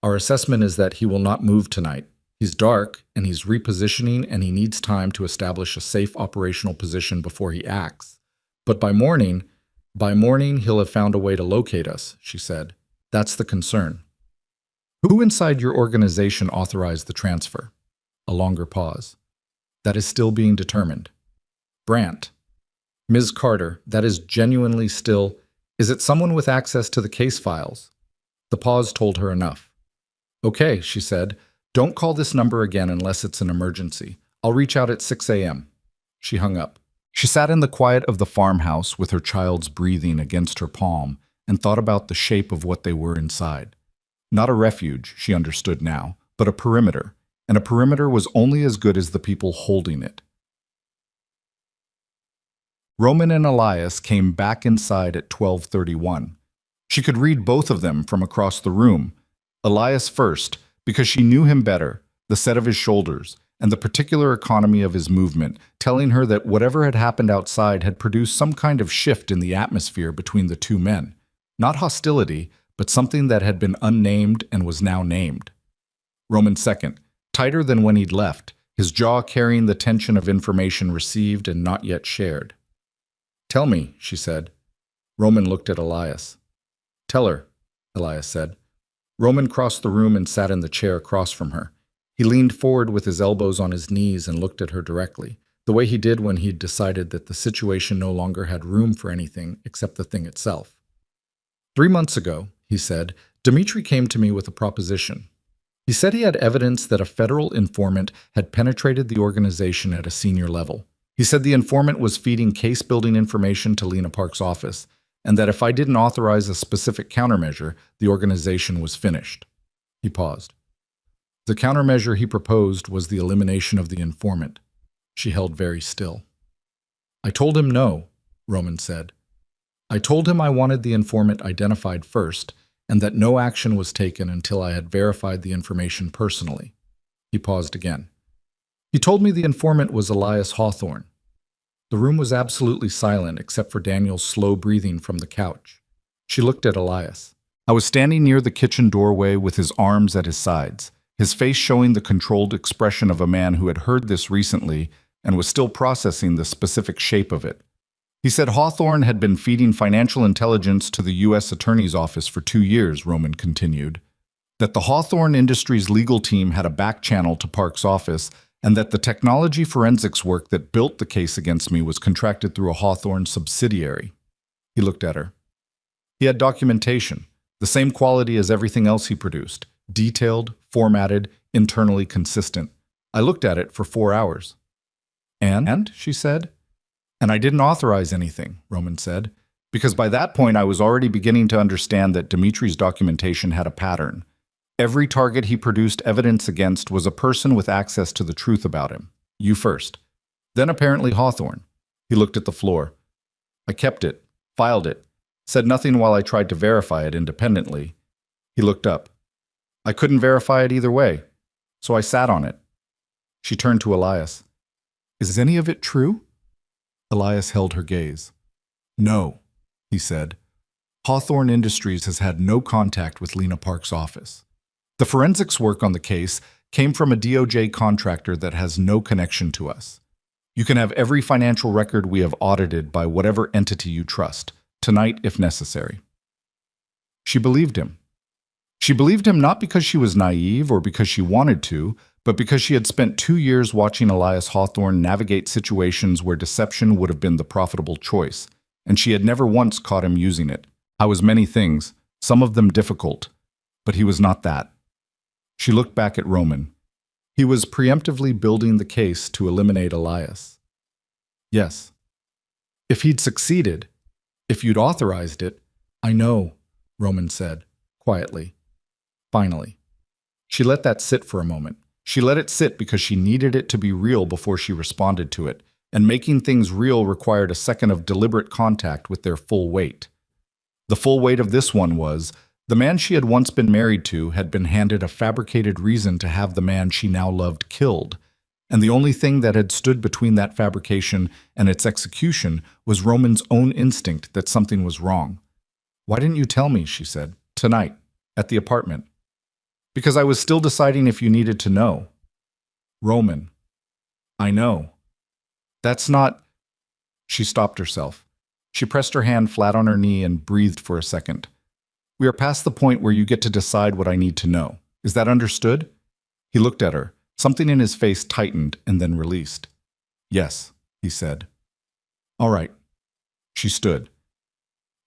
"Our assessment is that he will not move tonight. He's dark, and he's repositioning, and he needs time to establish a safe operational position before he acts. But by morning, he'll have found a way to locate us," she said. "That's the concern." "Who inside your organization authorized the transfer?" A longer pause. "That is still being determined." "Brandt. Ms. Carter, that is genuinely still— Is it someone with access to the case files?" The pause told her enough. "Okay," she said. "Don't call this number again unless it's an emergency. I'll reach out at 6 a.m. She hung up. She sat in the quiet of the farmhouse with her child's breathing against her palm and thought about the shape of what they were inside. Not a refuge, she understood now, but a perimeter, and a perimeter was only as good as the people holding it. Roman and Elias came back inside at 12:31. She could read both of them from across the room. Elias first, because she knew him better, the set of his shoulders, and the particular economy of his movement, telling her that whatever had happened outside had produced some kind of shift in the atmosphere between the 2 men. Not hostility, but something that had been unnamed and was now named. Roman second, tighter than when he'd left, his jaw carrying the tension of information received and not yet shared. "Tell me," she said. Roman looked at Elias. "Tell her," Elias said. Roman crossed the room and sat in the chair across from her. He leaned forward with his elbows on his knees and looked at her directly, the way he did when he'd decided that the situation no longer had room for anything except the thing itself. 3 months ago, he said, Dmitri came to me with a proposition. He said he had evidence that a federal informant had penetrated the organization at a senior level. He said the informant was feeding case-building information to Lena Park's office, and that if I didn't authorize a specific countermeasure, the organization was finished. He paused. The countermeasure he proposed was the elimination of the informant. She held very still. I told him no, Roman said. I told him I wanted the informant identified first, and that no action was taken until I had verified the information personally. He paused again. He told me the informant was Elias Hawthorne. The room was absolutely silent except for Daniel's slow breathing from the couch. She looked at Elias. I was standing near the kitchen doorway with his arms at his sides, his face showing the controlled expression of a man who had heard this recently and was still processing the specific shape of it. He said Hawthorne had been feeding financial intelligence to the U.S. Attorney's Office for 2 years, Roman continued. That the Hawthorne Industries legal team had a back channel to Park's office, and that the technology forensics work that built the case against me was contracted through a Hawthorne subsidiary. He looked at her. He had documentation, the same quality as everything else he produced, detailed, formatted, internally consistent. I looked at it for 4 hours. And, she said. And I didn't authorize anything, Roman said, because by that point I was already beginning to understand that Dimitri's documentation had a pattern. Every target he produced evidence against was a person with access to the truth about him. You first. Then apparently Hawthorne. He looked at the floor. I kept it, filed it, said nothing while I tried to verify it independently. He looked up. I couldn't verify it either way, so I sat on it. She turned to Elias. Is any of it true? Elias held her gaze. No, he said. Hawthorne Industries has had no contact with Lena Park's office. The forensics work on the case came from a DOJ contractor that has no connection to us. You can have every financial record we have audited by whatever entity you trust, tonight if necessary. She believed him. She believed him not because she was naive or because she wanted to, but because she had spent 2 years watching Elias Hawthorne navigate situations where deception would have been the profitable choice, and she had never once caught him using it. I was many things, some of them difficult, but he was not that. She looked back at Roman. He was preemptively building the case to eliminate Elias. Yes. If he'd succeeded, if you'd authorized it, I know, Roman said, quietly. Finally. She let that sit for a moment. She let it sit because she needed it to be real before she responded to it, and making things real required a second of deliberate contact with their full weight. The full weight of this one was, the man she had once been married to had been handed a fabricated reason to have the man she now loved killed, and the only thing that had stood between that fabrication and its execution was Roman's own instinct that something was wrong. Why didn't you tell me, she said, tonight, at the apartment? Because I was still deciding if you needed to know. Roman. I know. That's not... She stopped herself. She pressed her hand flat on her knee and breathed for a second. We are past the point where you get to decide what I need to know. Is that understood? He looked at her. Something in his face tightened and then released. Yes, he said. All right. She stood.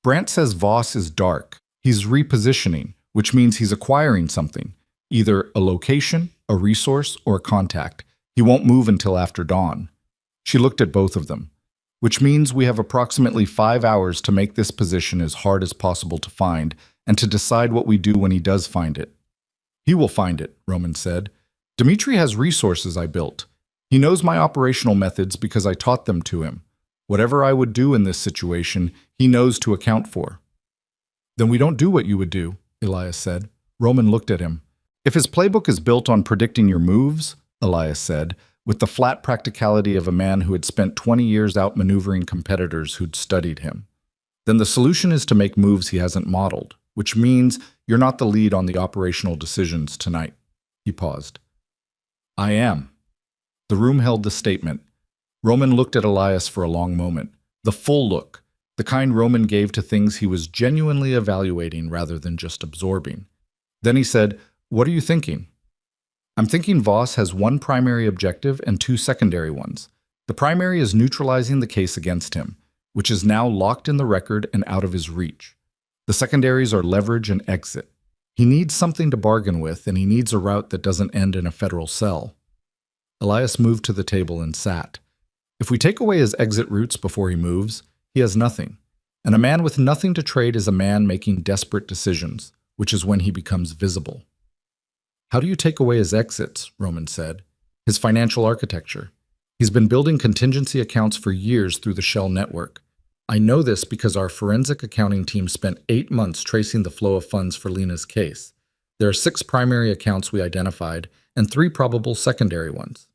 Brandt says Voss is dark. He's repositioning, which means he's acquiring something, either a location, a resource, or a contact. He won't move until after dawn. She looked at both of them, which means we have approximately 5 hours to make this position as hard as possible to find and to decide what we do when he does find it. He will find it, Roman said. Dmitri has resources I built. He knows my operational methods because I taught them to him. Whatever I would do in this situation, he knows to account for. Then we don't do what you would do, Elias said. Roman looked at him. If his playbook is built on predicting your moves, Elias said, with the flat practicality of a man who had spent 20 years outmaneuvering competitors who'd studied him, then the solution is to make moves he hasn't modeled, which means you're not the lead on the operational decisions tonight. He paused. I am. The room held the statement. Roman looked at Elias for a long moment. The full look, the kind Roman gave to things he was genuinely evaluating rather than just absorbing. Then he said, "What are you thinking?" "I'm thinking Voss has one primary objective and two secondary ones. The primary is neutralizing the case against him, which is now locked in the record and out of his reach. The secondaries are leverage and exit. He needs something to bargain with, and he needs a route that doesn't end in a federal cell." Elias moved to the table and sat. If we take away his exit routes before he moves, he has nothing. And a man with nothing to trade is a man making desperate decisions, which is when he becomes visible. "How do you take away his exits?" Roman said. "His financial architecture. He's been building contingency accounts for years through the Shell network. I know this because our forensic accounting team spent 8 months tracing the flow of funds for Lena's case. There are 6 primary accounts we identified and 3 probable secondary ones."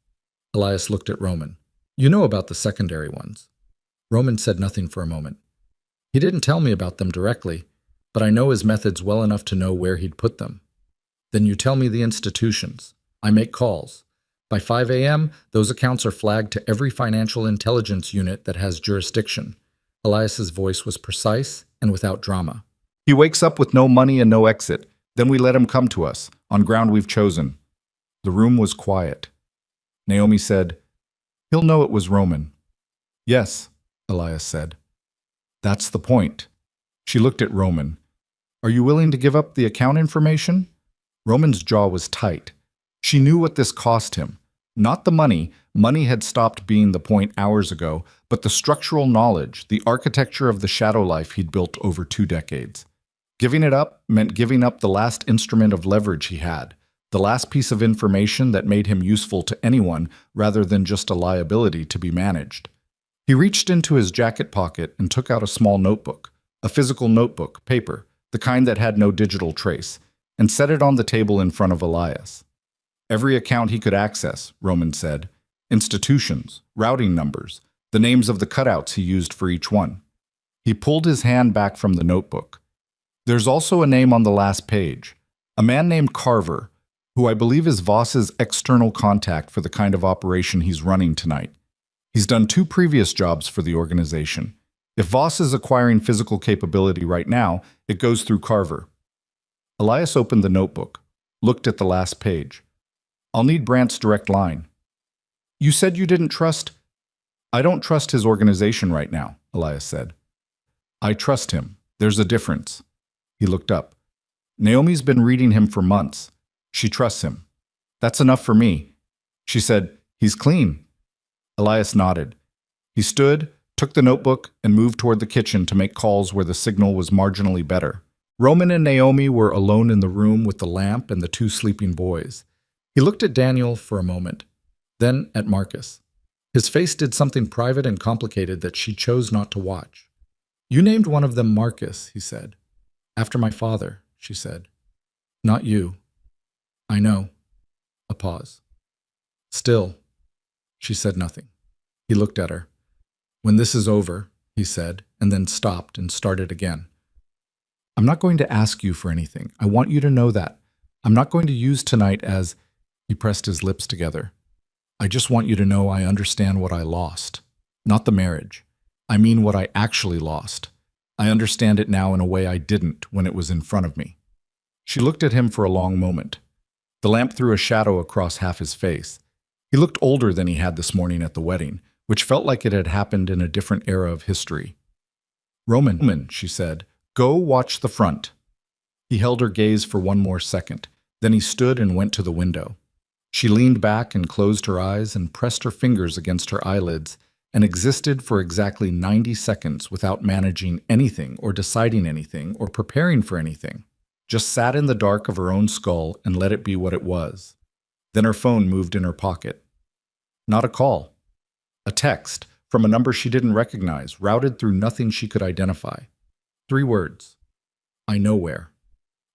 Elias looked at Roman. "You know about the secondary ones." Roman said nothing for a moment. "He didn't tell me about them directly, but I know his methods well enough to know where he'd put them." "Then you tell me the institutions. I make calls. By 5 a.m., those accounts are flagged to every financial intelligence unit that has jurisdiction." Elias's voice was precise and without drama. "He wakes up with no money and no exit. Then we let him come to us, on ground we've chosen." The room was quiet. Naomi said, "He'll know it was Roman." "Yes," Elias said. "That's the point." She looked at Roman. "Are you willing to give up the account information?" Roman's jaw was tight. She knew what this cost him. Not the money. Money had stopped being the point hours ago, but the structural knowledge, the architecture of the shadow life he'd built over 2 decades. Giving it up meant giving up the last instrument of leverage he had, the last piece of information that made him useful to anyone rather than just a liability to be managed. He reached into his jacket pocket and took out a small notebook, a physical notebook, paper, the kind that had no digital trace, and set it on the table in front of Elias. Every account he could access, Roman said. Institutions, routing numbers, the names of the cutouts he used for each one. He pulled his hand back from the notebook. "There's also a name on the last page, a man named Carver, who I believe is Voss's external contact for the kind of operation he's running tonight. He's done 2 previous jobs for the organization. If Voss is acquiring physical capability right now, it goes through Carver." Elias opened the notebook, looked at the last page. "I'll need Brandt's direct line." "You said you didn't trust—" "I don't trust his organization right now," Elias said. "I trust him. There's a difference." He looked up. "Naomi's been reading him for months. She trusts him. That's enough for me." She said, "He's clean." Elias nodded. He stood, took the notebook, and moved toward the kitchen to make calls where the signal was marginally better. Roman and Naomi were alone in the room with the lamp and the 2 sleeping boys. He looked at Daniel for a moment, then at Marcus. His face did something private and complicated that she chose not to watch. "You named one of them Marcus," he said. "After my father," she said. "Not you." "I know." A pause. "Still." She said nothing. He looked at her. "When this is over," he said, and then stopped and started again. "I'm not going to ask you for anything. I want you to know that. I'm not going to use tonight as—" He pressed his lips together. "I just want you to know I understand what I lost. Not the marriage. I mean what I actually lost. I understand it now in a way I didn't when it was in front of me." She looked at him for a long moment. The lamp threw a shadow across half his face. He looked older than he had this morning at the wedding, which felt like it had happened in a different era of history. "Roman," she said, "go watch the front." He held her gaze for one more second. Then he stood and went to the window. She leaned back and closed her eyes and pressed her fingers against her eyelids and existed for exactly 90 seconds without managing anything or deciding anything or preparing for anything. Just sat in the dark of her own skull and let it be what it was. Then her phone moved in her pocket. Not a call. A text from a number she didn't recognize, routed through nothing she could identify. 3 words. "I know where."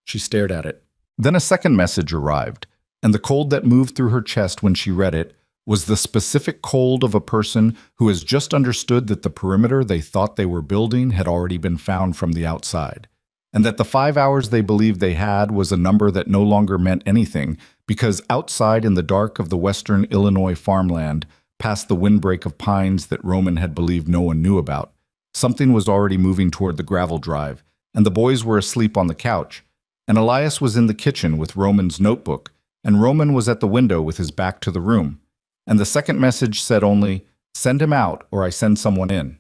She stared at it. Then a second message arrived, and the cold that moved through her chest when she read it was the specific cold of a person who has just understood that the perimeter they thought they were building had already been found from the outside, and that the 5 hours they believed they had was a number that no longer meant anything because outside in the dark of the western Illinois farmland, past the windbreak of pines that Roman had believed no one knew about, something was already moving toward the gravel drive, and the boys were asleep on the couch, And Elias was in the kitchen with Roman's notebook, and Roman was at the window with his back to the room. And the second message said only, "Send him out or I send someone in."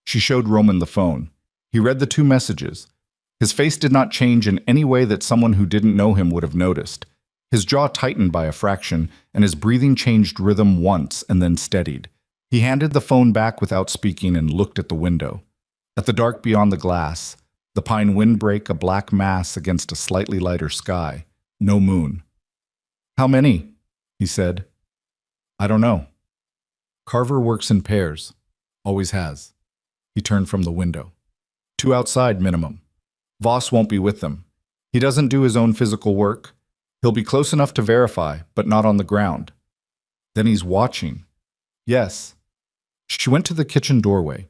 She showed Roman the phone. He read the two messages. His face did not change in any way that someone who didn't know him would have noticed. His jaw tightened by a fraction, and his breathing changed rhythm once and then steadied. He handed the phone back without speaking and looked at the window. At the dark beyond the glass, the pine windbreak a black mass against a slightly lighter sky. No moon. "How many?" he said. "I don't know. Carver works in pairs. Always has." He turned from the window. "Two outside minimum. Voss won't be with them. He doesn't do his own physical work. He'll be close enough to verify, but not on the ground." "Then he's watching." "Yes." She went to the kitchen doorway.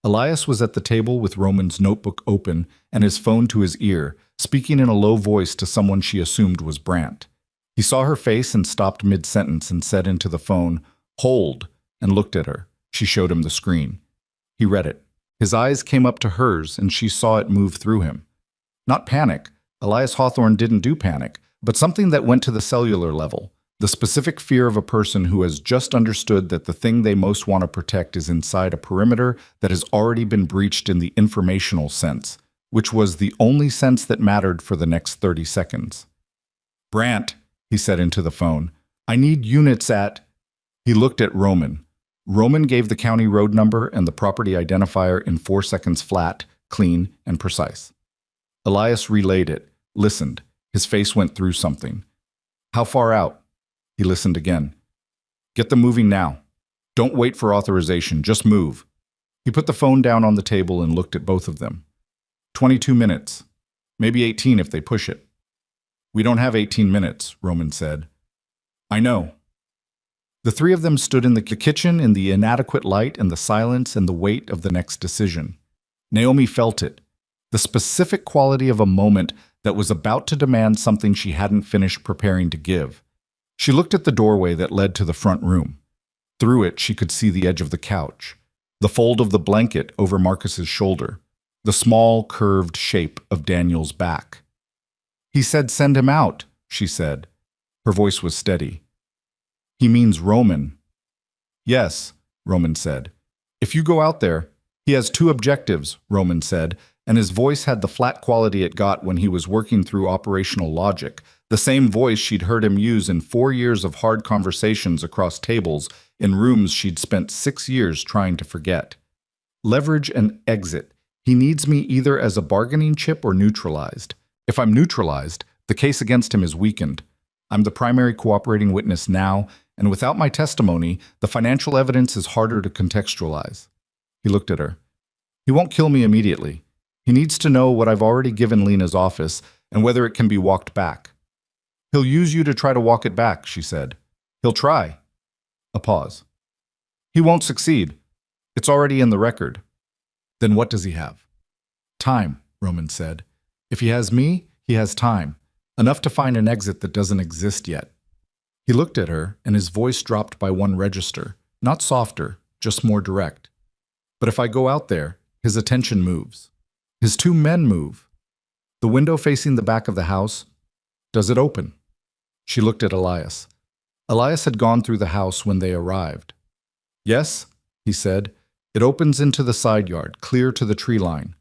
Elias was at the table with Roman's notebook open and his phone to his ear, speaking in a low voice to someone she assumed was Brandt. He saw her face and stopped mid-sentence and said into the phone, "Hold," and looked at her. She showed him the screen. He read it. His eyes came up to hers, and she saw it move through him. Not panic. Elias Hawthorne didn't do panic, but something that went to the cellular level. The specific fear of a person who has just understood that the thing they most want to protect is inside a perimeter that has already been breached in the informational sense, which was the only sense that mattered for the next 30 seconds. "Brandt," he said into the phone, "I need units at..." He looked at Roman. Roman gave the county road number and the property identifier in 4 seconds flat, clean, and precise. Elias relayed it, listened. His face went through something. "How far out?" He listened again. "Get them moving now. Don't wait for authorization, just move." He put the phone down on the table and looked at both of them. 22 minutes. Maybe 18 if they push it. "We don't have 18 minutes, Roman said. "I know." The three of them stood in the kitchen in the inadequate light and the silence and the weight of the next decision. Naomi felt it, the specific quality of a moment that was about to demand something she hadn't finished preparing to give. She looked at the doorway that led to the front room. Through it, she could see the edge of the couch, the fold of the blanket over Marcus's shoulder, the small, curved shape of Daniel's back. "He said send him out," she said. Her voice was steady. "He means Roman." "Yes," Roman said. "If you go out there..." "He has two objectives," Roman said, and his voice had the flat quality it got when he was working through operational logic, the same voice she'd heard him use in 4 years of hard conversations across tables in rooms she'd spent 6 years trying to forget. "Leverage and exit. He needs me either as a bargaining chip or neutralized. If I'm neutralized, the case against him is weakened. I'm the primary cooperating witness now, and without my testimony, the financial evidence is harder to contextualize." He looked at her. "He won't kill me immediately. He needs to know what I've already given Lena's office and whether it can be walked back." "He'll use you to try to walk it back," she said. "He'll try." A pause. "He won't succeed. It's already in the record." "Then what does he have?" "Time," Roman said. "If he has me, he has time. Enough to find an exit that doesn't exist yet." He looked at her, and his voice dropped by 1 register. Not softer, just more direct. "But if I go out there, his attention moves. His 2 men move. The window facing the back of the house, does it open?" She looked at Elias. Elias had gone through the house when they arrived. "Yes," he said. "It opens into the side yard, clear to the tree line."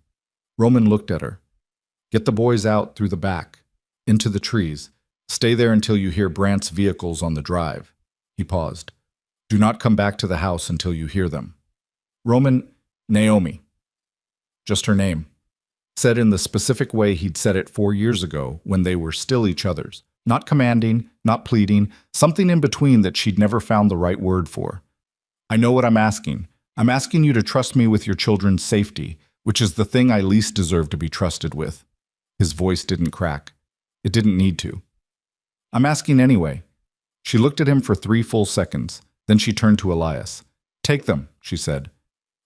Roman looked at her. "Get the boys out through the back, into the trees. Stay there until you hear Brandt's vehicles on the drive." He paused. "Do not come back to the house until you hear them." Roman, Naomi. Just her name. Said in the specific way he'd said it 4 years ago when they were still each other's. Not commanding, not pleading, something in between that she'd never found the right word for. "I know what I'm asking. I'm asking you to trust me with your children's safety, which is the thing I least deserve to be trusted with." His voice didn't crack. It didn't need to. "I'm asking anyway." She looked at him for 3 full seconds. Then she turned to Elias. "Take them," she said.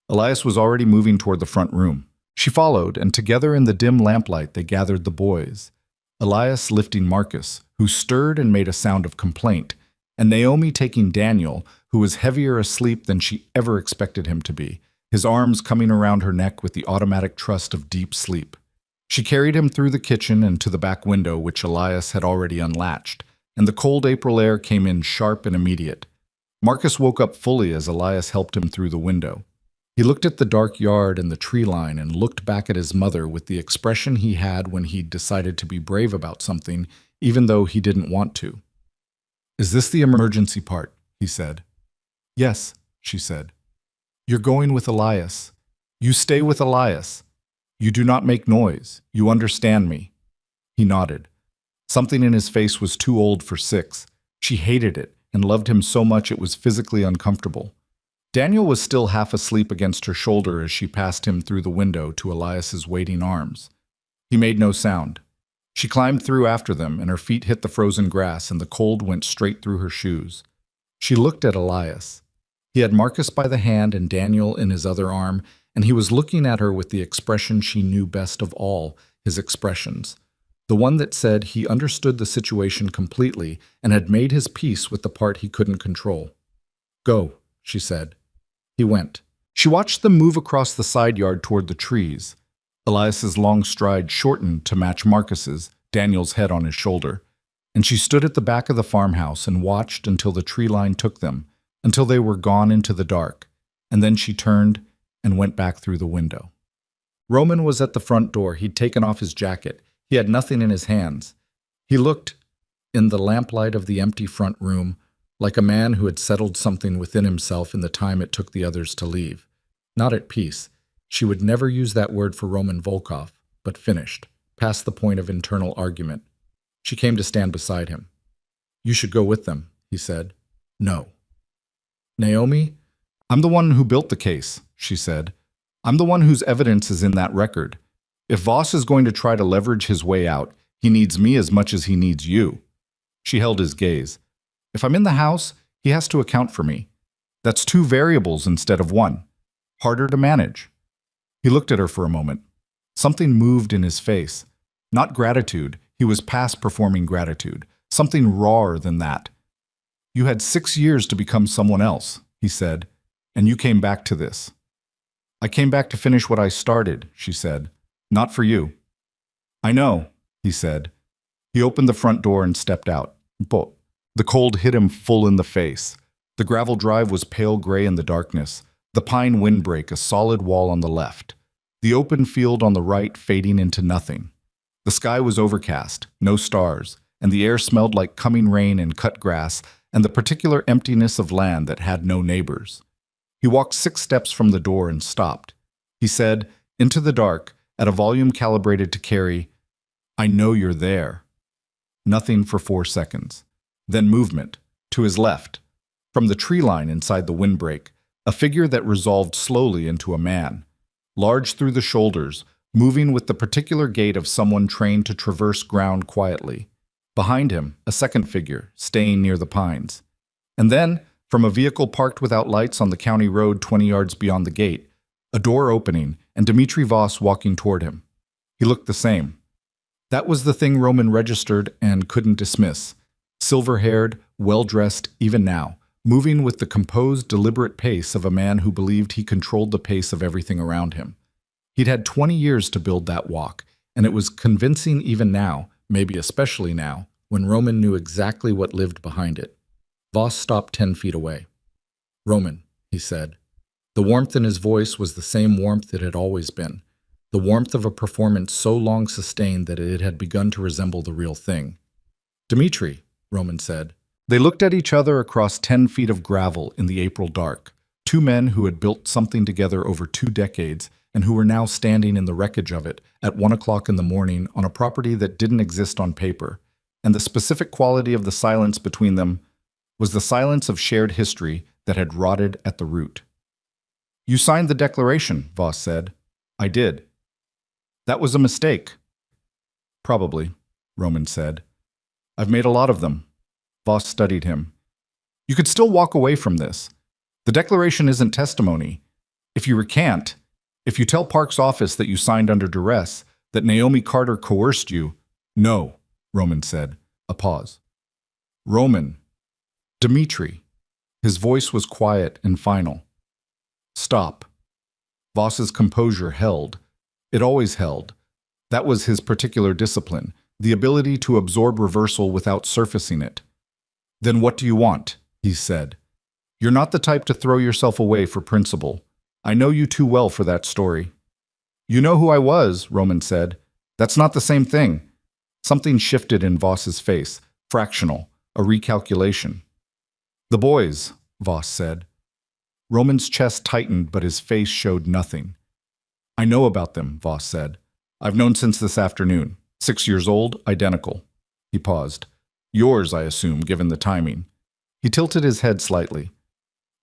Elias was already moving toward the front room. She followed, and together in the dim lamplight they gathered the boys. Elias lifting Marcus, who stirred and made a sound of complaint, and Naomi taking Daniel, who was heavier asleep than she ever expected him to be, his arms coming around her neck with the automatic trust of deep sleep. She carried him through the kitchen and to the back window, which Elias had already unlatched, and the cold April air came in sharp and immediate. Marcus woke up fully as Elias helped him through the window. He looked at the dark yard and the tree line and looked back at his mother with the expression he had when he'd decided to be brave about something, even though he didn't want to. "Is this the emergency part?" he said. "Yes," she said. "You're going with Elias. You stay with Elias. You do not make noise. You understand me." He nodded. Something in his face was too old for Six. She hated it and loved him so much it was physically uncomfortable. Daniel was still half asleep against her shoulder as she passed him through the window to Elias's waiting arms. He made no sound. She climbed through after them, and her feet hit the frozen grass, and the cold went straight through her shoes. She looked at Elias. He had Marcus by the hand and Daniel in his other arm, and he was looking at her with the expression she knew best of all his expressions. The one that said he understood the situation completely and had made his peace with the part he couldn't control. "Go," she said. He went. She watched them move across the side yard toward the trees. Elias's long stride shortened to match Marcus's, Daniel's head on his shoulder, and she stood at the back of the farmhouse and watched until the tree line took them, until they were gone into the dark, and then she turned and went back through the window. Roman was at the front door. He'd taken off his jacket. He had nothing in his hands. He looked, in the lamplight of the empty front room, like a man who had settled something within himself in the time it took the others to leave. Not at peace. She would never use that word for Roman Volkov, but finished, past the point of internal argument. She came to stand beside him. "You should go with them," he said. "No." "Naomi, I'm the one who built the case," she said. "I'm the one whose evidence is in that record. If Voss is going to try to leverage his way out, he needs me as much as he needs you." She held his gaze. "If I'm in the house, he has to account for me. That's two variables instead of one. Harder to manage." He looked at her for a moment. Something moved in his face. Not gratitude. He was past performing gratitude. Something rawer than that. "You had 6 years to become someone else," he said, "and you came back to this." "I came back to finish what I started," she said. "Not for you." "I know," he said. He opened the front door and stepped out. But the cold hit him full in the face. The gravel drive was pale gray in the darkness. The pine windbreak, a solid wall on the left. The open field on the right fading into nothing. The sky was overcast, no stars, and the air smelled like coming rain and cut grass and the particular emptiness of land that had no neighbors. He walked 6 steps from the door and stopped. He said, into the dark, at a volume calibrated to carry, "I know you're there." Nothing for 4 seconds. Then movement, to his left. From the tree line inside the windbreak, a figure that resolved slowly into a man. Large through the shoulders, moving with the particular gait of someone trained to traverse ground quietly. Behind him, a second figure, staying near the pines. And then, from a vehicle parked without lights on the county road 20 yards beyond the gate, a door opening and Dmitri Voss walking toward him. He looked the same. That was the thing Roman registered and couldn't dismiss. Silver-haired, well-dressed even now, moving with the composed, deliberate pace of a man who believed he controlled the pace of everything around him. He'd had 20 years to build that walk, and it was convincing even now, maybe especially now, when Roman knew exactly what lived behind it. Voss stopped 10 feet away. "Roman," he said. The warmth in his voice was the same warmth it had always been, the warmth of a performance so long sustained that it had begun to resemble the real thing. "Dmitri," Roman said. They looked at each other across 10 feet of gravel in the April dark, 2 men who had built something together over 2 decades and who were now standing in the wreckage of it at 1 o'clock in the morning on a property that didn't exist on paper, and the specific quality of the silence between them was the silence of shared history that had rotted at the root. "You signed the declaration," Voss said. "I did." "That was a mistake." "Probably," Roman said. "I've made a lot of them." Voss studied him. "You could still walk away from this. The declaration isn't testimony. If you recant, if you tell Park's office that you signed under duress, that Naomi Carter coerced you—" "No," Roman said. A pause. "Roman. Dmitri." His voice was quiet and final. "Stop." Voss's composure held. It always held. That was his particular discipline, the ability to absorb reversal without surfacing it. "Then what do you want?" he said. "You're not the type to throw yourself away for principle. I know you too well for that story." "You know who I was," Roman said. "That's not the same thing." Something shifted in Voss's face, fractional, a recalculation. "The boys," Voss said. Roman's chest tightened, but his face showed nothing. "I know about them," Voss said. "I've known since this afternoon. 6 years old, identical." He paused. "Yours, I assume, given the timing." He tilted his head slightly.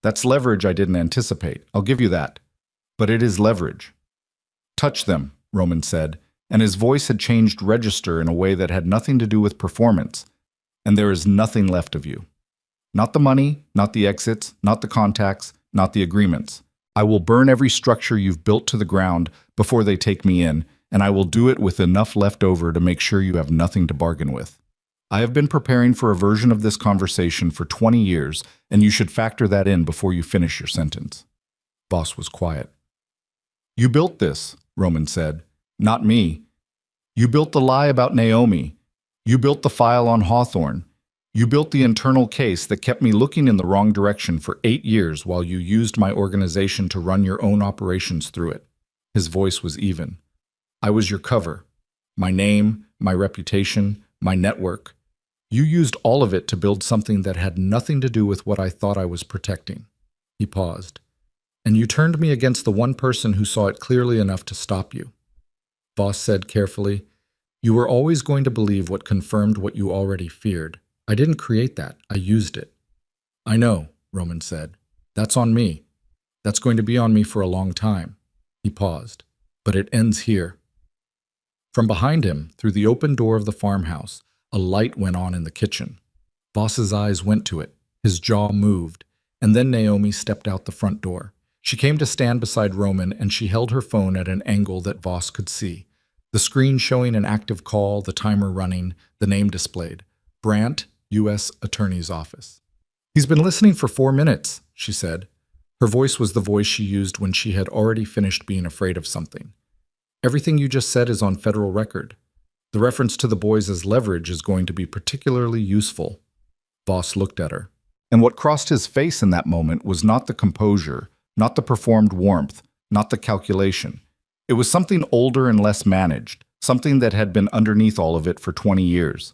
"That's leverage I didn't anticipate, I'll give you that. But it is leverage." "Touch them," Roman said, and his voice had changed register in a way that had nothing to do with performance. "And there is nothing left of you. Not the money, not the exits, not the contacts, not the agreements. I will burn every structure you've built to the ground before they take me in, and I will do it with enough left over to make sure you have nothing to bargain with. I have been preparing for a version of this conversation for 20 years, and you should factor that in before you finish your sentence." Voss was quiet. "You built this," Roman said. "Not me. You built the lie about Naomi. You built the file on Hawthorne. You built the internal case that kept me looking in the wrong direction for 8 years while you used my organization to run your own operations through it." His voice was even. "I was your cover. My name, my reputation, my network. You used all of it to build something that had nothing to do with what I thought I was protecting." He paused. "And you turned me against the one person who saw it clearly enough to stop you." Voss said carefully, "You were always going to believe what confirmed what you already feared. I didn't create that, I used it." "I know," Roman said. "That's on me. That's going to be on me for a long time." He paused. "But it ends here." From behind him, through the open door of the farmhouse, a light went on in the kitchen. Voss's eyes went to it. His jaw moved. And then Naomi stepped out the front door. She came to stand beside Roman, and she held her phone at an angle that Voss could see. The screen showing an active call, the timer running, the name displayed. Brandt, U.S. Attorney's Office. "He's been listening for 4 minutes," she said. Her voice was the voice she used when she had already finished being afraid of something. "Everything you just said is on federal record. The reference to the boys as leverage is going to be particularly useful." Voss looked at her. And what crossed his face in that moment was not the composure, not the performed warmth, not the calculation. It was something older and less managed, something that had been underneath all of it for 20 years.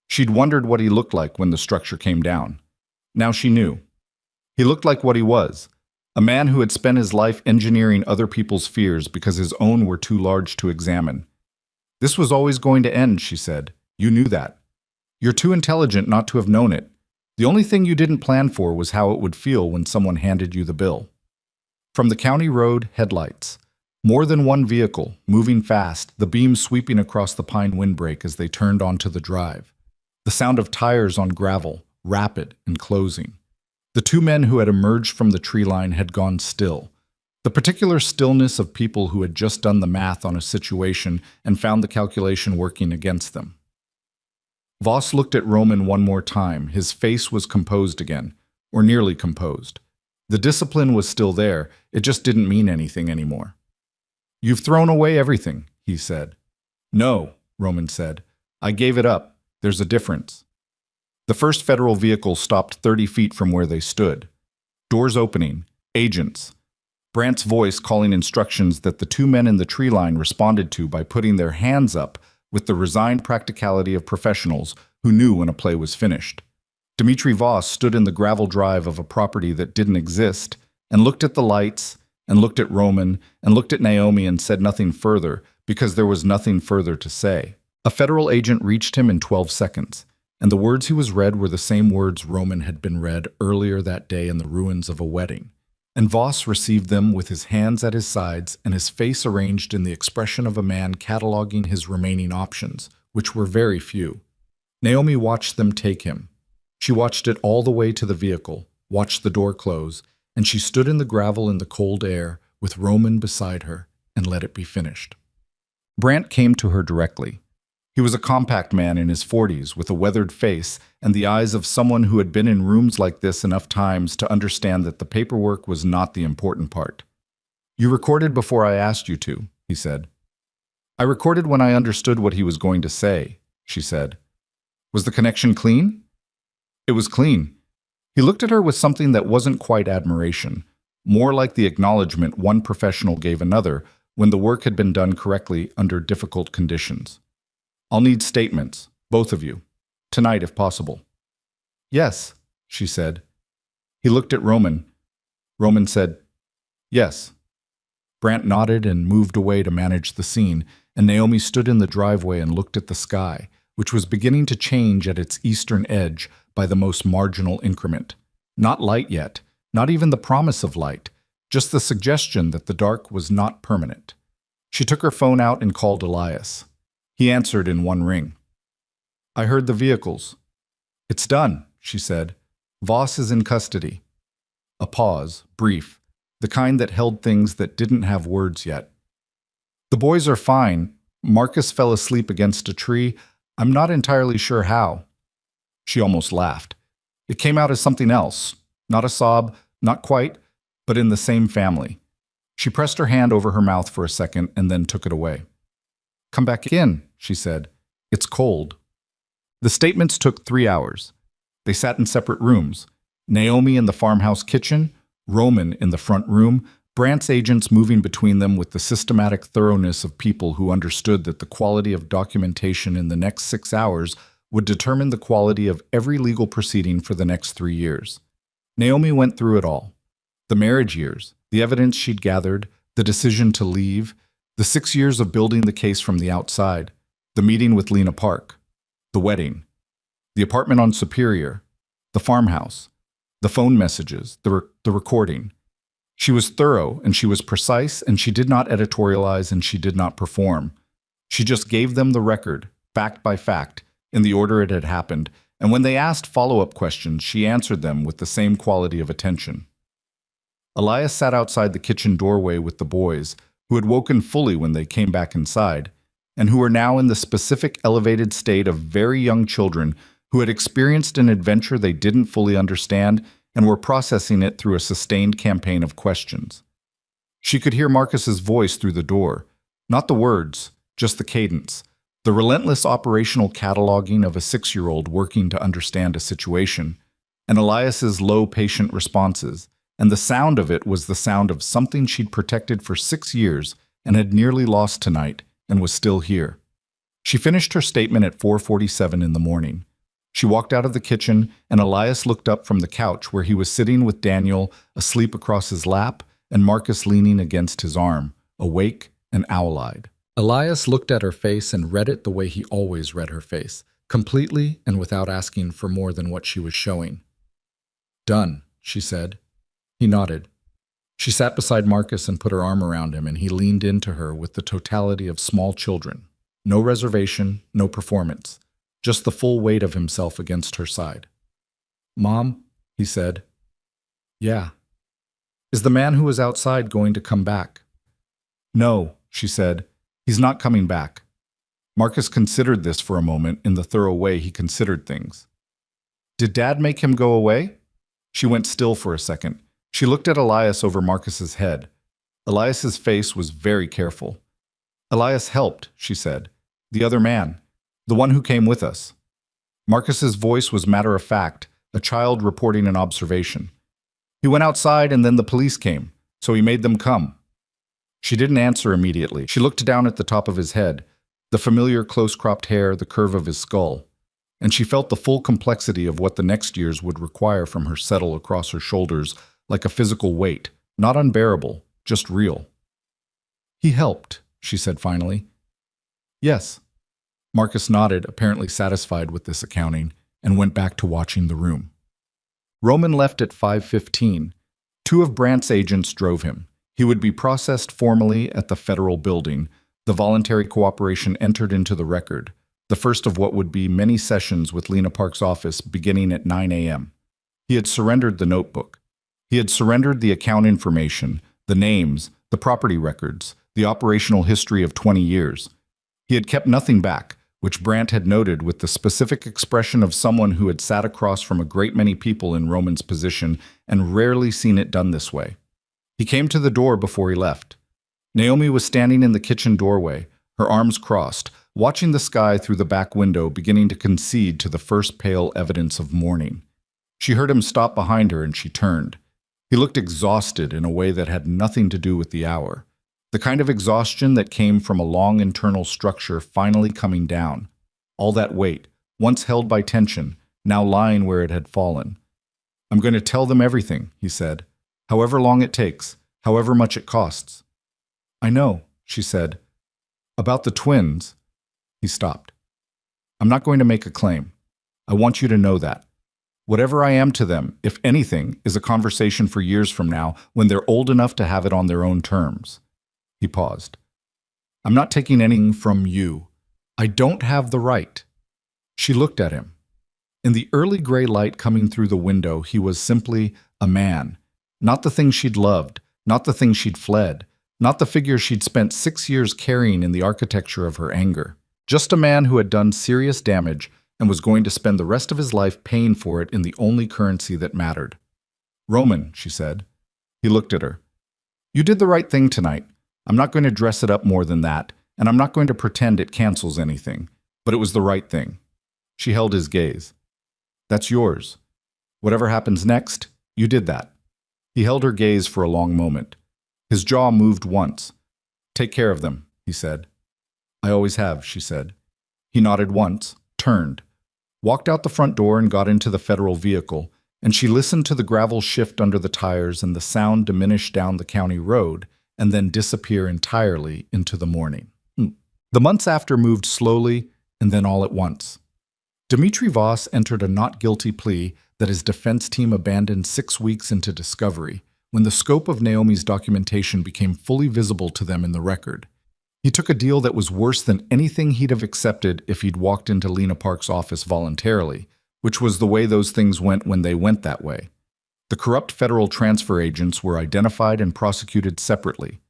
She'd wondered what he looked like when the structure came down. Now she knew. He looked like what he was, a man who had spent his life engineering other people's fears because his own were too large to examine. "This was always going to end," she said. "You knew that. You're too intelligent not to have known it. The only thing you didn't plan for was how it would feel when someone handed you the bill." From the county road, headlights. More than one vehicle, moving fast, the beams sweeping across the pine windbreak as they turned onto the drive. The sound of tires on gravel, rapid and closing. The 2 men who had emerged from the tree line had gone still. The particular stillness of people who had just done the math on a situation and found the calculation working against them. Voss looked at Roman one more time. His face was composed again, or nearly composed. The discipline was still there, it just didn't mean anything anymore. "You've thrown away everything," he said. "No," Roman said. "I gave it up. There's a difference." The first federal vehicle stopped 30 feet from where they stood. Doors opening. Agents. Brandt's voice calling instructions that the 2 men in the tree line responded to by putting their hands up with the resigned practicality of professionals who knew when a play was finished. Dmitri Voss stood in the gravel drive of a property that didn't exist and looked at the lights and looked at Roman and looked at Naomi and said nothing further because there was nothing further to say. A federal agent reached him in 12 seconds, and the words he was read were the same words Roman had been read earlier that day in the ruins of a wedding. And Voss received them with his hands at his sides and his face arranged in the expression of a man cataloging his remaining options, which were very few. Naomi watched them take him. She watched it all the way to the vehicle, watched the door close, and she stood in the gravel in the cold air with Roman beside her and let it be finished. Brandt came to her directly. He was a compact man in his 40s with a weathered face and the eyes of someone who had been in rooms like this enough times to understand that the paperwork was not the important part. "You recorded before I asked you to," he said. I recorded when I understood what he was going to say, she said. Was the connection clean? It was clean. He looked at her with something that wasn't quite admiration, more like the acknowledgement one professional gave another when the work had been done correctly under difficult conditions. I'll need statements, both of you. Tonight, if possible. Yes, she said. He looked at Roman. Roman said, yes. Brant nodded and moved away to manage the scene, and Naomi stood in the driveway and looked at the sky, which was beginning to change at its eastern edge by the most marginal increment. Not light yet, not even the promise of light, just the suggestion that the dark was not permanent. She took her phone out and called Elias. He answered in one ring. I heard the vehicles. It's done, she said. Voss is in custody. A pause, brief, the kind that held things that didn't have words yet. The boys are fine. Marcus fell asleep against a tree. I'm not entirely sure how. She almost laughed. It came out as something else. Not a sob, not quite, but in the same family. She pressed her hand over her mouth for a second and then took it away. Come back in, she said. It's cold. The statements took 3 hours. They sat in separate rooms. Naomi in the farmhouse kitchen, Roman in the front room, Brant's agents moving between them with the systematic thoroughness of people who understood that the quality of documentation in the next 6 hours would determine the quality of every legal proceeding for the next 3 years. Naomi went through it all. The marriage years, the evidence she'd gathered, the decision to leave, the 6 years of building the case from the outside, the meeting with Lena Park, the wedding, the apartment on Superior, the farmhouse, the phone messages, the recording. She was thorough and she was precise and she did not editorialize and she did not perform. She just gave them the record, fact by fact, in the order it had happened, and when they asked follow-up questions, she answered them with the same quality of attention. Elias sat outside the kitchen doorway with the boys, who had woken fully when they came back inside, and who were now in the specific elevated state of very young children who had experienced an adventure they didn't fully understand and were processing it through a sustained campaign of questions. She could hear Marcus's voice through the door, not the words, just the cadence, the relentless operational cataloging of a 6-year-old working to understand a situation, and Elias's low, patient responses, and the sound of it was the sound of something she'd protected for 6 years and had nearly lost tonight and was still here. She finished her statement at 4:47 in the morning. She walked out of the kitchen, and Elias looked up from the couch where he was sitting with Daniel asleep across his lap and Marcus leaning against his arm, awake and owl-eyed. Elias looked at her face and read it the way he always read her face, completely and without asking for more than what she was showing. Done, she said. He nodded. She sat beside Marcus and put her arm around him, and he leaned into her with the totality of small children. No reservation, no performance. Just the full weight of himself against her side. Mom, he said. Yeah. Is the man who was outside going to come back? No, she said. He's not coming back. Marcus considered this for a moment in the thorough way he considered things. Did Dad make him go away? She went still for a second. She looked at Elias over Marcus's head. Elias's face was very careful. Elias helped, she said. The other man. The one who came with us. Marcus's voice was matter-of-fact, a child reporting an observation. He went outside and then the police came, so he made them come. She didn't answer immediately. She looked down at the top of his head, the familiar close-cropped hair, the curve of his skull, and she felt the full complexity of what the next years would require from her settle across her shoulders like a physical weight, not unbearable, just real. He helped, she said finally. Yes. Marcus nodded, apparently satisfied with this accounting, and went back to watching the room. Roman left at 5:15. 2 of Brant's agents drove him. He would be processed formally at the federal building. The voluntary cooperation entered into the record, the first of what would be many sessions with Lena Park's office beginning at 9 a.m. He had surrendered the notebook. He had surrendered the account information, the names, the property records, the operational history of 20 years. He had kept nothing back, which Brant had noted with the specific expression of someone who had sat across from a great many people in Roman's position and rarely seen it done this way. He came to the door before he left. Naomi was standing in the kitchen doorway, her arms crossed, watching the sky through the back window beginning to concede to the first pale evidence of morning. She heard him stop behind her and she turned. He looked exhausted in a way that had nothing to do with the hour. The kind of exhaustion that came from a long internal structure finally coming down. All that weight, once held by tension, now lying where it had fallen. "I'm going to tell them everything," he said. "However long it takes, however much it costs." "I know," she said. "About the twins." He stopped. "I'm not going to make a claim. I want you to know that. Whatever I am to them, if anything, is a conversation for years from now when they're old enough to have it on their own terms." He paused. "I'm not taking anything from you. I don't have the right." She looked at him. In the early gray light coming through the window, he was simply a man. Not the thing she'd loved, not the thing she'd fled, not the figure she'd spent 6 years carrying in the architecture of her anger. Just a man who had done serious damage and was going to spend the rest of his life paying for it in the only currency that mattered. "Roman," she said. He looked at her. "You did the right thing tonight. I'm not going to dress it up more than that, and I'm not going to pretend it cancels anything. But it was the right thing." She held his gaze. "That's yours. Whatever happens next, you did that." He held her gaze for a long moment. His jaw moved once. "Take care of them," he said. "I always have," she said. He nodded once, turned, walked out the front door and got into the federal vehicle, and she listened to the gravel shift under the tires and the sound diminish down the county road and then disappear entirely into the morning. The months after moved slowly and then all at once. Dmitry Voss entered a not guilty plea that his defense team abandoned 6 weeks into discovery, when the scope of Naomi's documentation became fully visible to them in the record. He took a deal that was worse than anything he'd have accepted if he'd walked into Lena Park's office voluntarily, which was the way those things went when they went that way. The corrupt federal transfer agents were identified and prosecuted separately.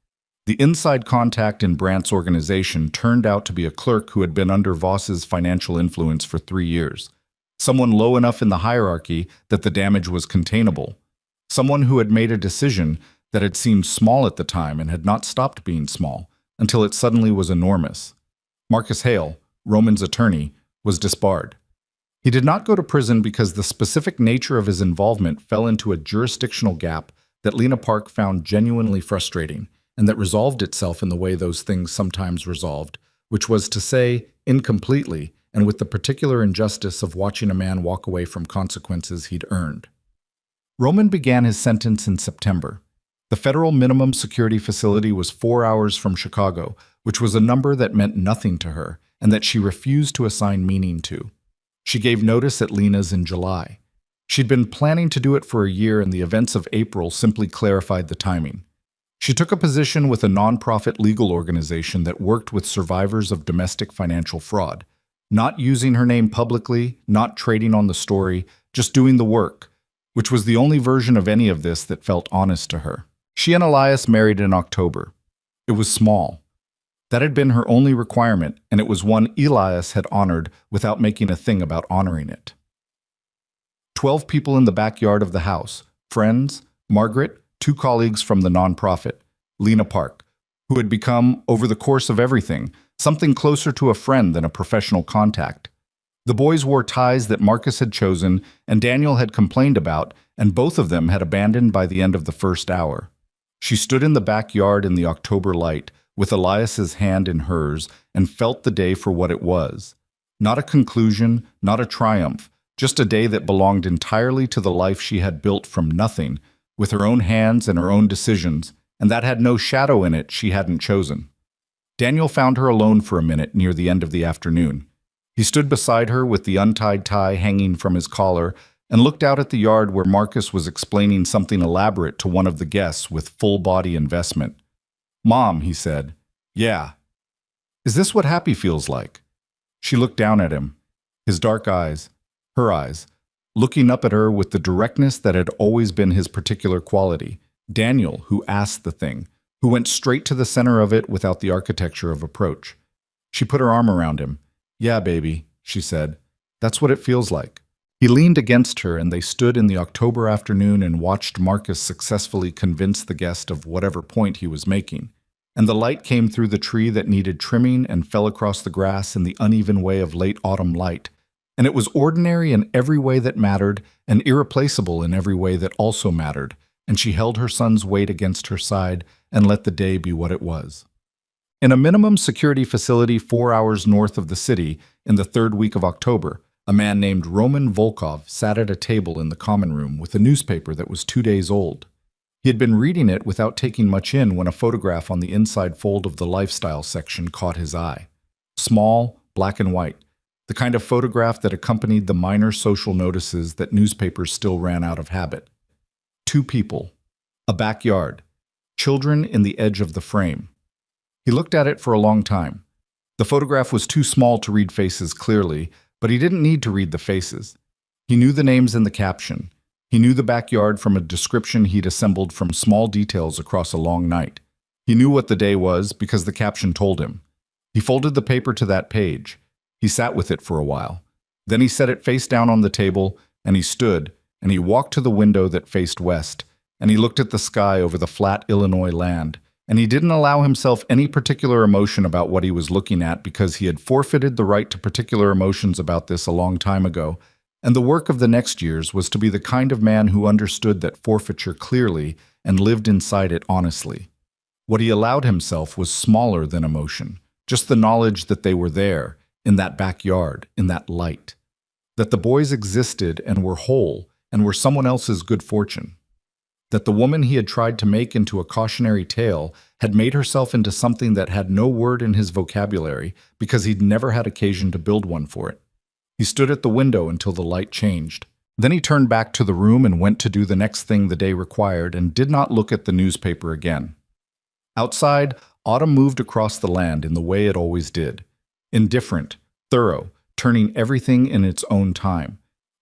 The inside contact in Brandt's organization turned out to be a clerk who had been under Voss's financial influence for 3 years. Someone low enough in the hierarchy that the damage was containable. Someone who had made a decision that had seemed small at the time and had not stopped being small until it suddenly was enormous. Marcus Hale, Roman's attorney, was disbarred. He did not go to prison because the specific nature of his involvement fell into a jurisdictional gap that Lena Park found genuinely frustrating, and that resolved itself in the way those things sometimes resolved, which was to say, incompletely, and with the particular injustice of watching a man walk away from consequences he'd earned. Roman began his sentence in September. The federal minimum security facility was 4 hours from Chicago, which was a number that meant nothing to her, and that she refused to assign meaning to. She gave notice at Lena's in July. She'd been planning to do it for a year, and the events of April simply clarified the timing. She took a position with a nonprofit legal organization that worked with survivors of domestic financial fraud, not using her name publicly, not trading on the story, just doing the work, which was the only version of any of this that felt honest to her. She and Elias married in October. It was small. That had been her only requirement, and it was one Elias had honored without making a thing about honoring it. 12 people in the backyard of the house, friends, Margaret, 2 colleagues from the nonprofit, Lena Park, who had become, over the course of everything, something closer to a friend than a professional contact. The boys wore ties that Marcus had chosen and Daniel had complained about, and both of them had abandoned by the end of the first hour. She stood in the backyard in the October light, with Elias's hand in hers, and felt the day for what it was. Not a conclusion, not a triumph, just a day that belonged entirely to the life she had built from nothing, with her own hands and her own decisions, and that had no shadow in it she hadn't chosen. Daniel found her alone for a minute near the end of the afternoon. He stood beside her with the untied tie hanging from his collar and looked out at the yard where Marcus was explaining something elaborate to one of the guests with full-body investment. "Mom," he said. "Yeah. Is this what happy feels like?" She looked down at him, his dark eyes, her eyes, looking up at her with the directness that had always been his particular quality. Daniel, who asked the thing, who went straight to the center of it without the architecture of approach. She put her arm around him. "Yeah, baby," she said. "That's what it feels like." He leaned against her, and they stood in the October afternoon and watched Marcus successfully convince the guest of whatever point he was making. and the light came through the tree that needed trimming and fell across the grass in the uneven way of late autumn light. And it was ordinary in every way that mattered, and irreplaceable in every way that also mattered, and she held her son's weight against her side and let the day be what it was. In a minimum security facility 4 hours north of the city, in the third week of October, a man named Roman Volkov sat at a table in the common room with a newspaper that was 2 days old. He had been reading it without taking much in when a photograph on the inside fold of the lifestyle section caught his eye. Small, black and white, the kind of photograph that accompanied the minor social notices that newspapers still ran out of habit. 2 people, a backyard, children in the edge of the frame. He looked at it for a long time. The photograph was too small to read faces clearly, but he didn't need to read the faces. He knew the names in the caption. He knew the backyard from a description he'd assembled from small details across a long night. He knew what the day was because the caption told him. He folded the paper to that page. He sat with it for a while. Then he set it face down on the table, and he stood, and he walked to the window that faced west, and he looked at the sky over the flat Illinois land, and he didn't allow himself any particular emotion about what he was looking at because he had forfeited the right to particular emotions about this a long time ago, and the work of the next years was to be the kind of man who understood that forfeiture clearly and lived inside it honestly. What he allowed himself was smaller than emotion, just the knowledge that they were there, in that backyard, in that light. That the boys existed and were whole and were someone else's good fortune. That the woman he had tried to make into a cautionary tale had made herself into something that had no word in his vocabulary because he'd never had occasion to build one for it. He stood at the window until the light changed. Then he turned back to the room and went to do the next thing the day required and did not look at the newspaper again. Outside, autumn moved across the land in the way it always did. Indifferent, thorough, turning everything in its own time.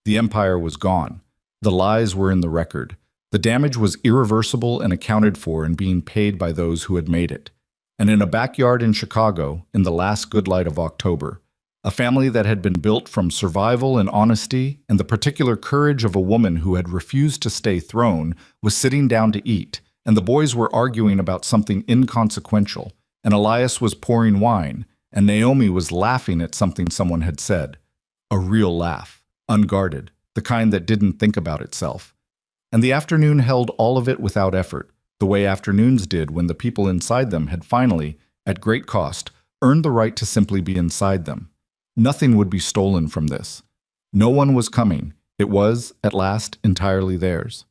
The empire was gone. The lies were in the record. The damage was irreversible and accounted for and being paid by those who had made it. And in a backyard in Chicago, in the last good light of October, a family that had been built from survival and honesty and the particular courage of a woman who had refused to stay thrown was sitting down to eat, and the boys were arguing about something inconsequential, and Elias was pouring wine, and Naomi was laughing at something someone had said. A real laugh, unguarded, the kind that didn't think about itself. And the afternoon held all of it without effort, the way afternoons did when the people inside them had finally, at great cost, earned the right to simply be inside them. Nothing would be stolen from this. No one was coming. It was, at last, entirely theirs.